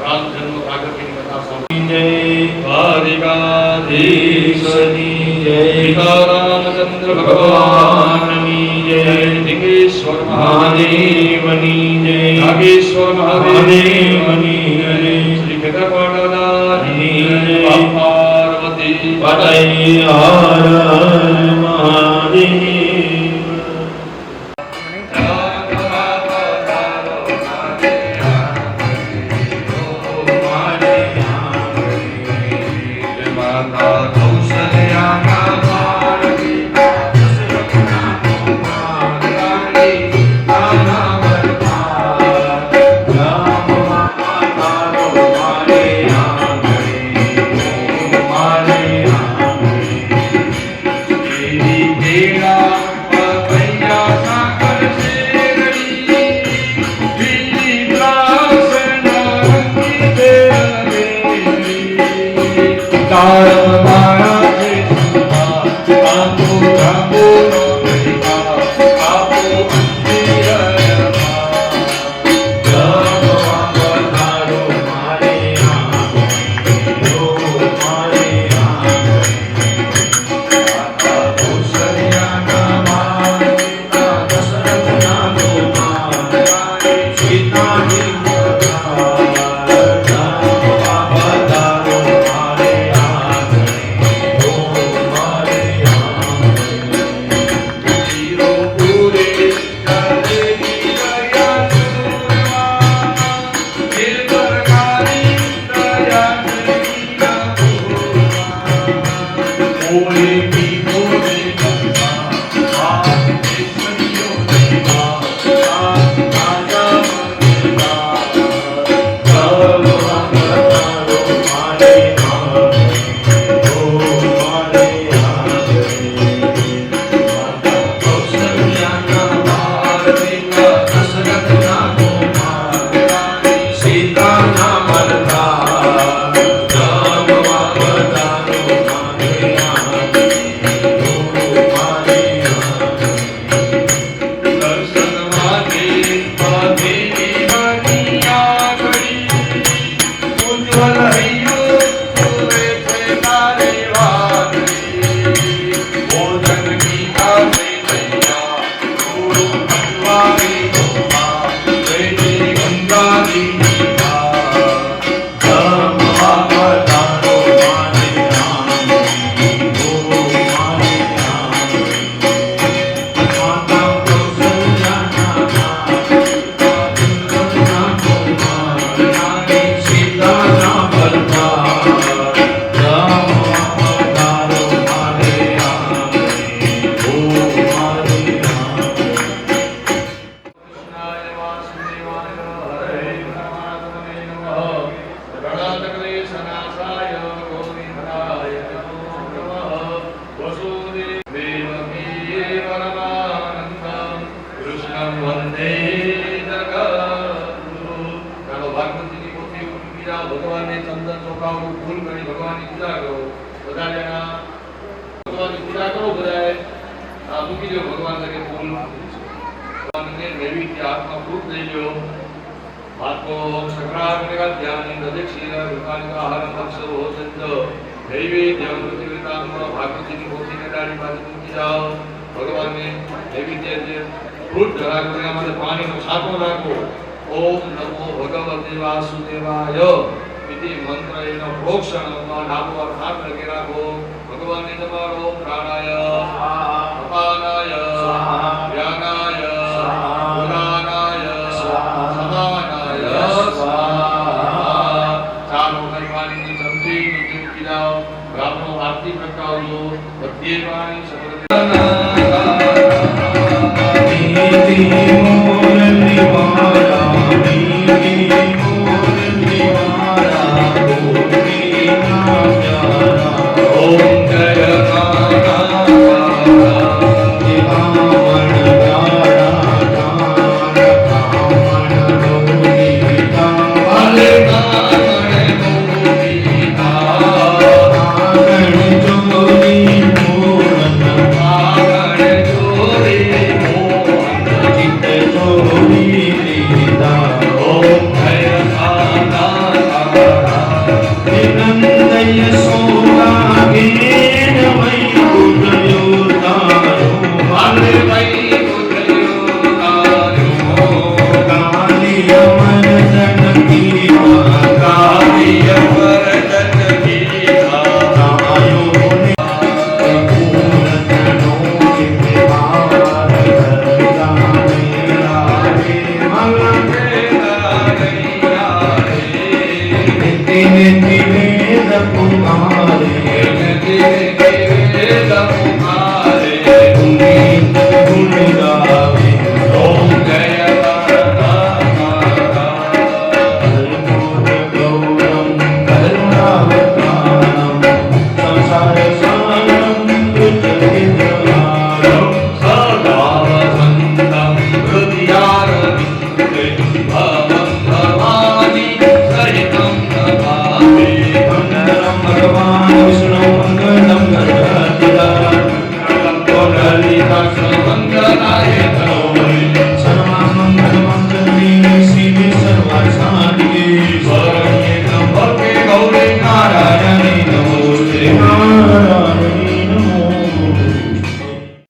રામ જન્મ પ્રાગટ્યની કથા સાંભળી. દ્વારિકાધીશની જય, સીતારામચંદ્ર ભગવાનની જય, લિંગેશ્વર મહાદેવની જય, નાગેશ્વર મહાદેવની જય, શ્રી ખેતરપાડાની જય, પાર્વતી પતય હર મહાદેવ. ભગવાનને ચંદન ચોખાનું ફૂલ કરી ભગવાનની પૂજા કરો. બધા જણા ભગવાનની પૂજા કરો. બધાએ આ મૂકી દો ભગવાન લગે ફૂલ ભગવાનને નૈવેદ્ય હાથમાં ફૂટ લઈ લો आपको संक्रांति का ध्यान दक्षिण विकास का आहार पक्ष हो संतो नैवेद्य अमृतविताम भागवती की पोथी ने डाली बाजू મૂકી જાઓ ભગવાન ને નૈવેદ્ય જે ફ્રૂટ ધરા કરીને માટે પાણીનો છાંટો નાખો ઓમ નમો ભગવતે વાસુદેવાય इति मंत्र एनो प्रोक्षण માં ડાબો હાથ લગે રાખો ભગવાન ને તમારો પ્રાણાય અપાનાય વ્યાનાય ઉદાનાય સમાનાય ચાલો કરવાની સમજી નીચે મૂકી જાઓ બ્રાહ્મણો આરતી પ્રકાવજો બધે પાણી મંગલાય